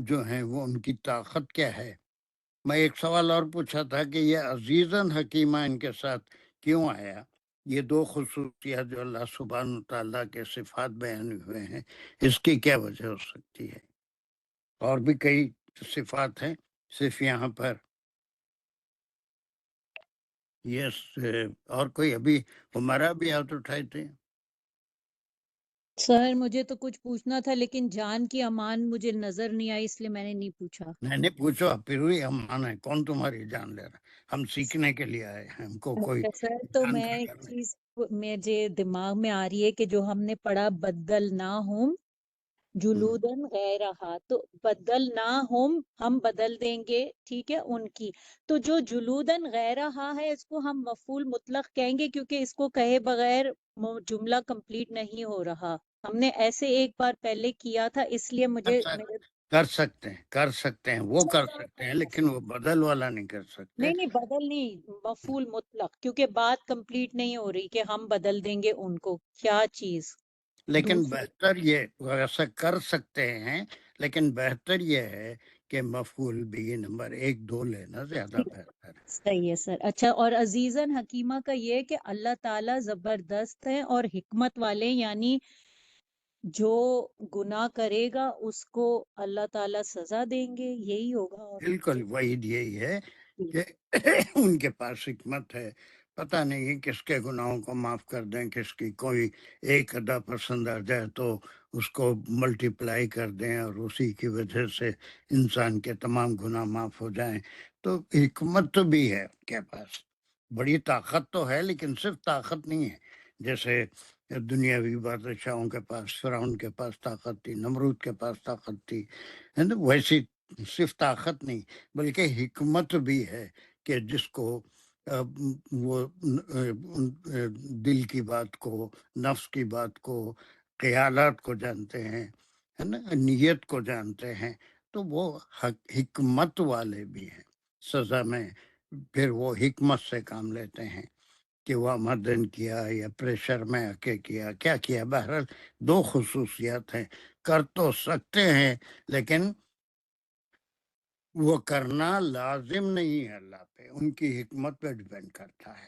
جو ہیں وہ ان کی طاقت کیا ہے. میں ایک سوال اور پوچھا تھا کہ یہ عزیزاً حکیمہ ان کے ساتھ کیوں آیا؟ یہ 2 خصوصیات جو اللہ سبحانہ تعالیٰ کے صفات بیان ہوئے ہیں، اس کی کیا وجہ ہو سکتی ہے؟ اور بھی کئی صفات ہیں، صرف یہاں پر یس. اور کوئی ابھی ہمارا بھی ہاتھ اٹھائے تھے؟ سر مجھے تو کچھ پوچھنا تھا لیکن جان کی امان مجھے نظر نہیں آئی، اس لیے میں نے نہیں پوچھا. میں نے پوچھو پھر بھی ہم مانا ہے، کون تمہاری جان لے رہا؟ ہم سیکھنے کے لیے آئے ہیں، ہم کو کوئی اچھا سر، تو جان میں کا ایک ڈر نہیں. چیز مجھے دماغ میں آ رہی ہے کہ جو ہم نے پڑھا بدل نہ ہم جلودن غیرہا، تو بدل نہ ہم بدل دیں گے، ٹھیک ہے ان کی. تو جو جلودن غیرہا ہے اس کو ہم مفعول مطلق کہیں گے کیونکہ اس کو کہے بغیر جملہ کمپلیٹ نہیں ہو رہا. ہم نے ایسے ایک بار پہلے کیا تھا، اس لیے مجھے کر سکتے ہیں وہ کر سکتے ہیں، لیکن وہ بدل والا نہیں کر سکتے. نہیں بدل نہیں، مفعول مطلق، کیونکہ بات کمپلیٹ نہیں ہو رہی کہ ہم بدل دیں گے ان کو کیا چیز. لیکن دوسری بہتر یہ ایسا کر سکتے ہیں، لیکن بہتر یہ ہے کہ مفعول بھی نمبر 1 2 لینا زیادہ بہتر ہے. صحیح ہے سر. اچھا، اور عزیزاً حکیمہ کا یہ ہے کہ اللہ تعالیٰ زبردست ہے اور حکمت والے، یعنی جو گناہ کرے گا اس کو اللہ تعالیٰ سزا دیں گے، یہی ہوگا. اور بالکل وعید یہی ہے کہ ان کے پاس حکمت ہے، پتہ نہیں کس کے گناہوں کو معاف کر دیں، کس کی کوئی ایک ادا پسند آ جائے تو اس کو ملٹی پلائی کر دیں اور اسی کی وجہ سے انسان کے تمام گناہ معاف ہو جائیں. تو حکمت تو بھی ہے کے پاس، بڑی طاقت تو ہے، لیکن صرف طاقت نہیں ہے. جیسے دنیاوی بادشاہوں کے پاس، فرعون کے پاس طاقت تھی، نمرود کے پاس طاقت تھی، ہے نا. ویسی صرف طاقت نہیں بلکہ حکمت بھی ہے کہ جس کو وہ دل کی بات کو، نفس کی بات کو، خیالات کو جانتے ہیں، ہے نا، نیت کو جانتے ہیں، تو وہ حکمت والے بھی ہیں. سزا میں پھر وہ حکمت سے کام لیتے ہیں کہ وہ آمدن کیا یا پریشر میں آ کے کیا کیا. بہرحال 2 خصوصیات ہیں، کر تو سکتے ہیں لیکن وہ کرنا لازم نہیں ہے، اللہ پہ ان کی حکمت پہ ڈیپینڈ کرتا ہے.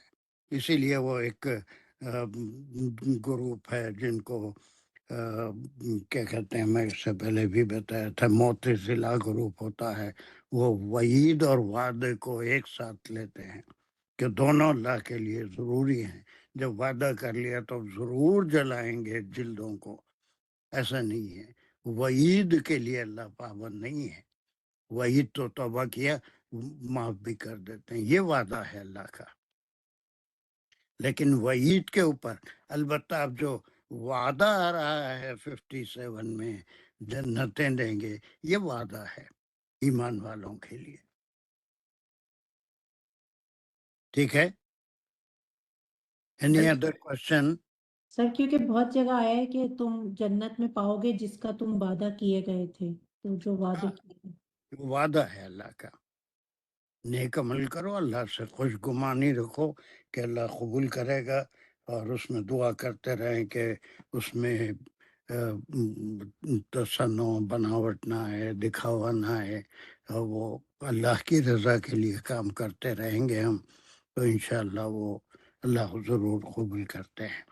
اسی لیے وہ ایک گروپ ہے جن کو کیا کہتے ہیں، میں اس سے پہلے بھی بتایا تھا، معتزلہ گروپ ہوتا ہے. وہ وعید اور وعدے کو ایک ساتھ لیتے ہیں کہ دونوں اللہ کے لیے ضروری ہیں. جب وعدہ کر لیا تو ضرور جلائیں گے جلدوں کو، ایسا نہیں ہے. وعید کے لیے اللہ پابند نہیں ہے، وعید تو توبہ کیا معاف بھی کر دیتے ہیں، یہ وعدہ ہے اللہ کا. لیکن وعید کے اوپر البتہ اب جو وعدہ آ رہا ہے 57 میں جنتیں دیں گے، یہ وعدہ ہے ایمان والوں کے لیے. ٹھیک ہے. Any other question? سر کیونکہ بہت جگہ آیا ہے کہ تم جنت میں پاؤ گے جس کا تم وعدہ کیے گئے تھے، تو جو وعدے کیے گئے. وعدہ ہے اللہ کا. نیک عمل کرو، اللہ سے خوش گمانی رکھو کہ اللہ قبول کرے گا، اور اس میں دعا کرتے رہیں کہ اس میں تصنع بناوٹ نہ ہے، دکھاوا نہ ہے، اور وہ اللہ کی رضا کے لیے کام کرتے رہیں گے ہم، تو انشاءاللہ وہ اللہ ضرور قبول کرتے ہیں.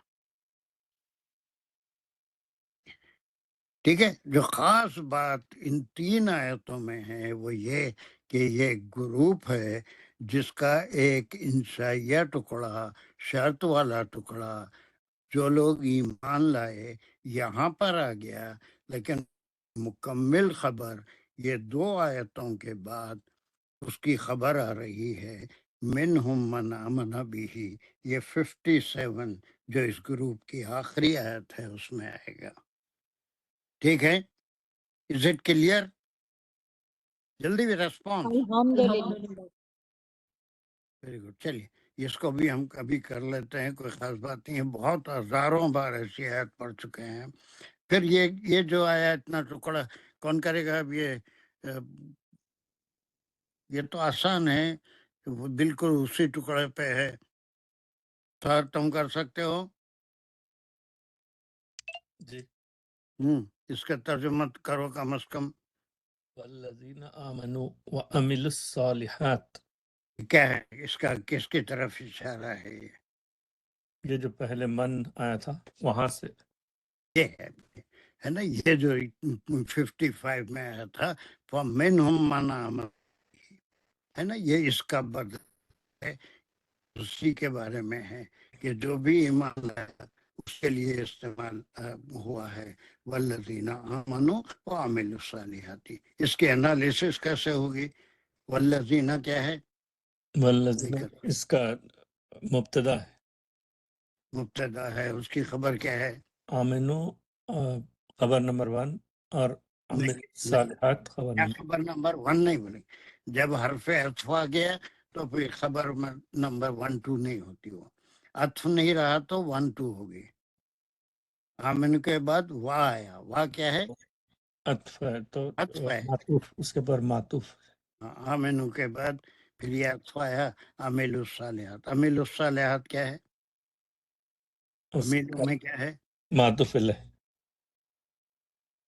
ٹھیک ہے. جو خاص بات ان 3 آیتوں میں ہے وہ یہ کہ یہ گروپ ہے جس کا ایک انشائیہ ٹکڑا، شرط والا ٹکڑا، جو لوگ ایمان لائے یہاں پر آ گیا، لیکن مکمل خبر یہ 2 آیتوں کے بعد اس کی خبر آ رہی ہے. منہم من آمن بہ، یہ 57 جو اس گروپ کی آخری آیت ہے اس میں آئے گا. ٹھیک ہے. Is it clear? جلدی بھی ریسپانس. الحمدللہ. الحمدللہ. Very good. چلیے اس کو بھی ہم کبھی کر لیتے ہیں، کوئی خاص بات نہیں ہے. بہت ہزاروں بار ایسی آیت پڑھ چکے ہیں. پھر یہ جو آیا اتنا ٹکڑا کون کرے گا؟ اب یہ تو آسان ہے، وہ بالکل اسی ٹکڑے پہ ہے. سر تم کر سکتے ہو؟ جی. اس کا ترجمہ کرو کم از کم. والذین آمنوا وعملوا الصالحات، کیا ہے اس کا، کس کی طرف اشارہ ہے؟ یہ جو پہلے من آیا تھا وہاں سے. یہ ہے نا، یہ جو 55 میں آیا تھا فَمِنْهُمْ مَنْ آمَنَ، ہے نا، یہ اس کا بدل ہے. اسی کے بارے میں ہے کہ جو بھی ایمان لایا اس کے لیے استعمال ہوا ہے. والذین آمنوا وعملوا الصالحات. اس کی انالیسس کیسے ہوگی؟ والذین کیا ہے؟ والذین اس کا مبتدا ہے، مبتدا ہے. اس کی خبر کیا ہے؟ آمنو خبر نمبر 1 اور عمل نہیں، صالحات خبر کیا نمبر. خبر نمبر 1 نہیں بولے. جب حرف عطف آ گیا تو پھر خبر نمبر 1 2 نہیں ہوتی. وہ عطف نہیں رہا تو 1 2 ہوگی. آمن کے بعد وا آیا. وا کیا ہے؟ عطف ہے تو عطف ہے. معطوف، اس کے اوپر معطوف. آمنو کے بعد پھر یہ عطف آیا عمل الصالحات. عمل الصالحات کیا ہے؟ اس عملو کا میں کیا ہے؟ معطوف ہے.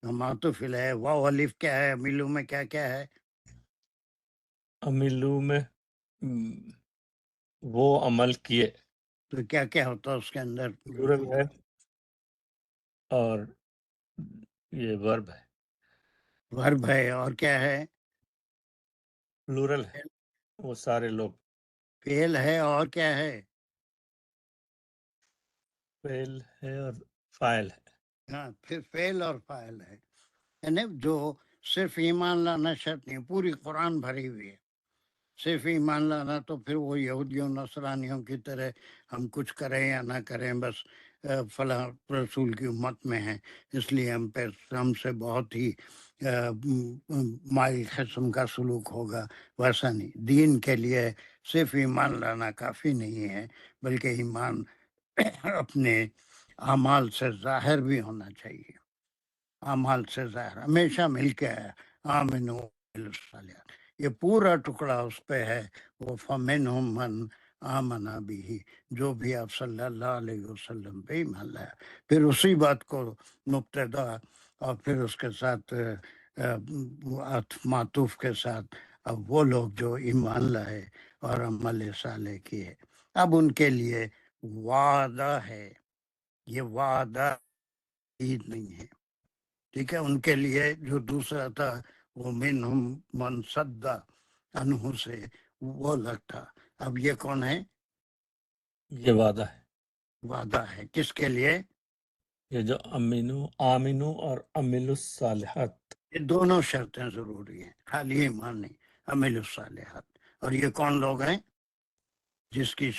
معطوف ہے. واو الف کیا ہے؟ عملو میں کیا کیا ہے؟ عملو میں وہ عمل کیے، تو کیا کیا ہوتا ہے اس کے اندر؟ پلورل ہے اور یہ ورب ہے. ورب ہے. اور کیا ہے؟ پلورل ہے، وہ سارے لوگ. فعل ہے. اور کیا ہے؟ فعل ہے اور فاعل ہے. ہاں، پھر فعل اور فاعل ہے. یعنی جو صرف ایمان لانا شرط نہیں، پوری قرآن بھری ہوئی ہے. صرف ایمان لانا تو پھر وہ یہودیوں نصرانیوں کی طرح ہم کچھ کریں یا نہ کریں، بس فلاں رسول کی امت میں ہیں اس لیے ہم سے بہت ہی مائل قسم کا سلوک ہوگا. ویسا نہیں. دین کے لیے صرف ایمان لانا کافی نہیں ہے، بلکہ ایمان اپنے اعمال سے ظاہر بھی ہونا چاہیے. اعمال سے ظاہر ہمیشہ مل کے ہے. آمنو بالصالحات. یہ پورا ٹکڑا اس پہ ہے. وہ فَمِنْهُمْ مَنْ آمَنَ بِهِ، جو بھی آپ صلی اللہ علیہ وسلم پہ ایمان لایا. پھر اسی بات کو مبتدا اور پھر اس کے ساتھ معطوف کے ساتھ اب وہ لوگ جو ایمان لائے اور عمل صالح کیے، اب ان کے لیے وعدہ ہے. یہ وعدہ عید نہیں ہے. ٹھیک ہے. ان کے لیے جو دوسرا تھا وہ منہم من صد عنہ سے وہ الگ تھا. اب یہ کون ہے؟ یہ وعدہ ہے. وعدہ ہے. کس کے لیے؟ یہ جو آمنو اور عمل الصالحات. یہ دونوں شرطیں ضروری ہیں، خالی ایمان نہیں، عمل الصالحات. اور یہ کون لوگ ہیں؟ جس کی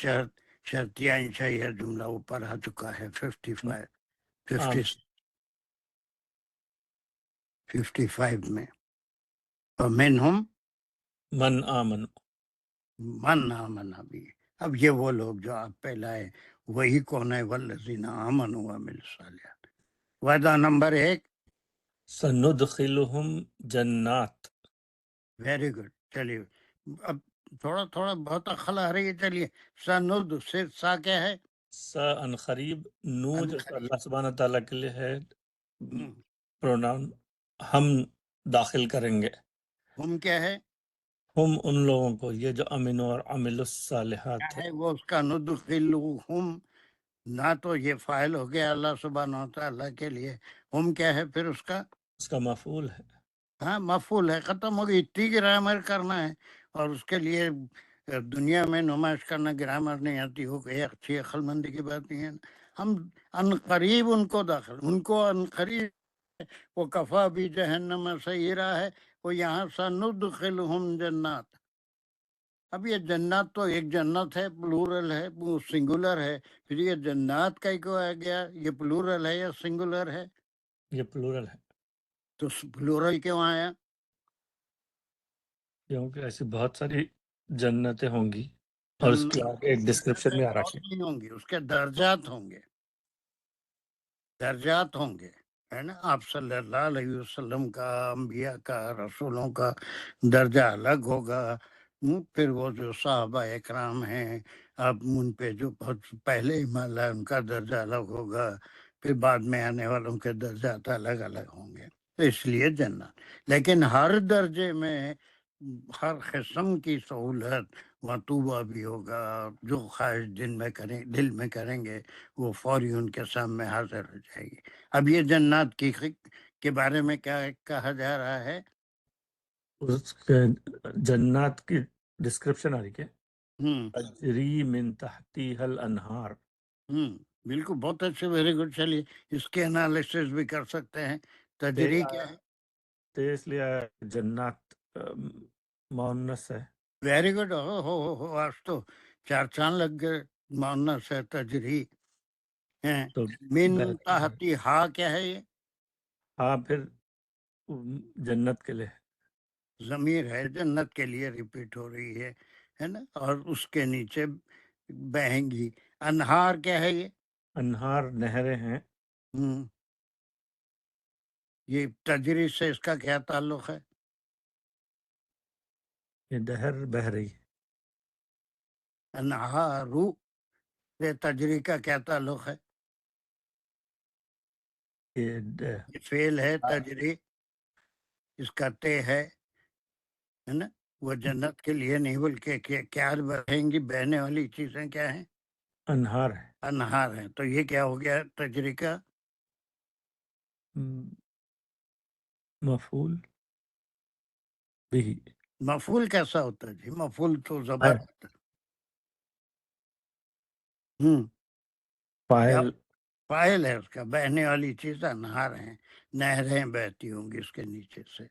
شرطیہ انشائیہ جملہ اوپر آ چکا ہے 55 میں. فَمِنْهُمْ من آمن. من آمن بھی. اب یہ وہ لوگ جو آپ پہ لائے وہی کون ہے؟ والذین آمنوا وعملوا الصالحات. وعدہ نمبر 1. سندخلہم جنات. Very good. چلیے اب تھوڑا تھوڑا بہت خلا آ رہی ہے. چلیے سند سے سا کیا ہے؟ سا ان قریب. نو ان جو قریب. اللہ سبحانہ تعالیٰ کے لیے ہے ہم. پروناؤن، ہم داخل کریں گے. ہم کیا ہے؟ ہم ان لوگوں کو، یہ جو امن اور عمل الصالحات کیا ہے. ہے وہ؟ اس کا ندخلہم نہ تو یہ فاعل ہو گیا اللہ سبحانہ و تعالیٰ کے لیے، ہم کیا ہے پھر اس کا مفعول ہے. ہاں مفعول ہے، ختم ہو گئی. اتنی گرامر کرنا ہے اور اس کے لیے دنیا میں نمائش کرنا گرامر نہیں آتی ہو کوئی اچھی عقل مندی کی بات نہیں ہے. ہم ان قریب ان کو ان قریب وہ کفا بھی جہنم سعیرا ہے، وہ یہاں سندخلہم جنات. اب یہ جنات تو ایک جنت ہے، پلورل ہے، وہ سنگولر ہے. پھر یہ جنات کا کو آ گیا، یہ پلورل ہے یا سنگولر ہے؟ یہ پلورل ہے تو پلورل کیوں آیا؟ کیونکہ ایسی بہت ساری جنتیں ہوں گی اور اس کی آگے ایک ڈسکرپشن میں آ رہا ہے. نہیں ہوں گی، اس کے درجات ہوں گے، درجات ہوں گے، ہے نا. آپ صلی اللہ علیہ وسلم کا، انبیاء کا، رسولوں کا درجہ الگ ہوگا. پھر وہ جو صحابہ اکرام ہیں، اب ان پہ جو بہت پہلے ایمان لائے ان کا درجہ الگ ہوگا، پھر بعد میں آنے والوں کے درجات الگ الگ ہوں گے. تو اس لیے جنت. لیکن ہر درجے میں ہر قسم کی سہولت مطلوبہ بھی ہوگا. جو خواہش دل میں کریں گے وہ فوری ان کے سامنے حاضر ہو جائے گی. اب یہ جنات کے بارے میں کیا کہا جا رہا ہے؟ اس کے جنات کی ڈسکرپشن آ رہی ہے. ہوں تجری من تحتیها الانہار. بالکل، بہت اچھے، ویری گڈ. چلیے اس کے انالیسس بھی کر سکتے ہیں. تجری کیا ہے؟ تو اس لیے جنات مؤنث ہے. Very good. ہو آج تو 4 چاند لگ گئے. مؤنث ہے، تجری ہے. تو من بہتی ہے. تحتی ہا کیا ہے؟ یہ ہاں پھر جنت کے لیے ضمیر ہے، جنت کے لیے ریپیٹ ہو رہی ہے نا. اور اس کے نیچے بہیں گی. انہار کیا ہے؟ یہ انہار نہریں ہیں. یہ تجری سے اس کا کیا تعلق ہے؟ یہ نہر بہ رہی ہے. انہارو سے تجری کا کیا تعلق ہے؟ یہ فعل ہے تجری، اس کا تے ہے نا. وہ جنت کے لیے نہیں بلکہ کیا بہیں گی، بہنے والی چیزیں کیا ہیں؟ انہار ہے. انہار ہیں. تو یہ کیا ہو گیا تجری کا؟ مفعول بھی. مفعول کیسا ہوتا ہے جی؟ مفعول تو زبر ہوتا ہے. فاعل فاعل ہے اس کا. بہنے والی چیز انہار ہیں، نہریں بہتی ہوں گی اس کے نیچے سے.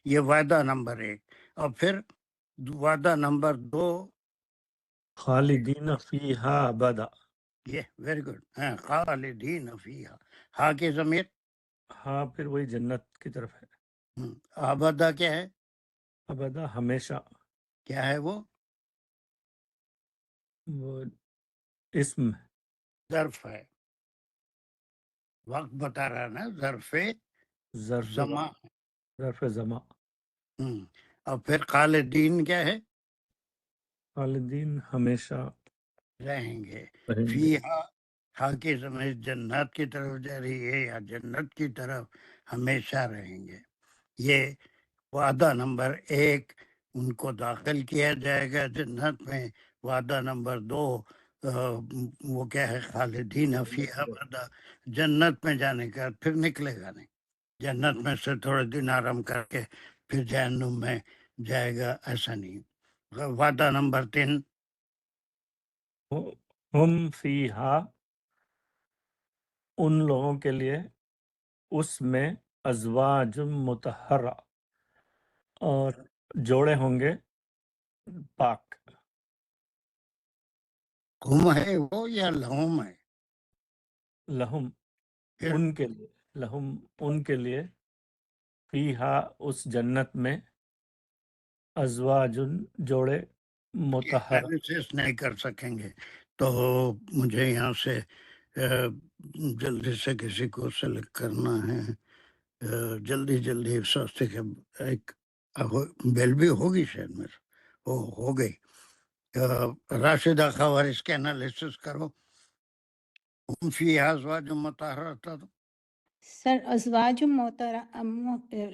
یہ وعدہ نمبر 1. اور پھر وعدہ نمبر 2 خالدین فیہا ابدا. یہ ویری گڈ. ہاں، خالدین فیہا، ہاں کی ضمیر ہاں پھر وہی جنت کی طرف ہے. ابدا کیا ہے؟ ابدا ہمیشہ. کیا ہے وہ؟ اسم ظرف ہے، وقت بتا رہا نا. ظرف زمان. ظرف زمان. اور پھر خالدین کیا ہے؟ خالدین ہمیشہ رہیں گے. رہیں گے. فیہا، ہاں کی ضمیر جنات کی طرف جا رہی ہے یا جنت کی طرف ہمیشہ رہیں گے. یہ وعدہ نمبر 1، ان کو داخل کیا جائے گا جنت میں. وعدہ نمبر 2 وہ کیا ہے؟ خالدین فیہا ابدا. جنت میں جانے کا پھر نکلے گا نہیں. جنت میں سے تھوڑے دن آرام کر کے پھر جہنم میں جائے گا، ایسا نہیں. وعدہ نمبر 3 ہم فیہا، ان لوگوں کے لیے اس میں ازواج مطہرہ، اور جوڑے ہوں گے پاک. ہم ہے وہ یا لہم ہے؟ لہم پھر ان کے لیے، لہم ان کے لیے، فیہا اس جنت میں، ازواج جوڑے، مطہرہ. انالیسس نہیں کر سکیں گے تو مجھے یہاں سے جلدی سے کسی کو سلیکٹ کرنا ہے. جلدی سوچتے کہ ایک بیل بھی ہوگی شاید میرے ہو گئی. راشدہ خبر اس کے انالیسس کرو. ہم فیہا ازواج مطہرہ. سر ازواج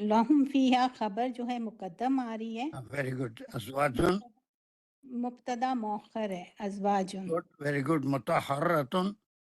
لہم فیہا خبر جو ہے مقدم آ رہی ہے، ویری گڈ. ازواج مبتدا مؤخر ہے ازواج. Very good. مطہرۃ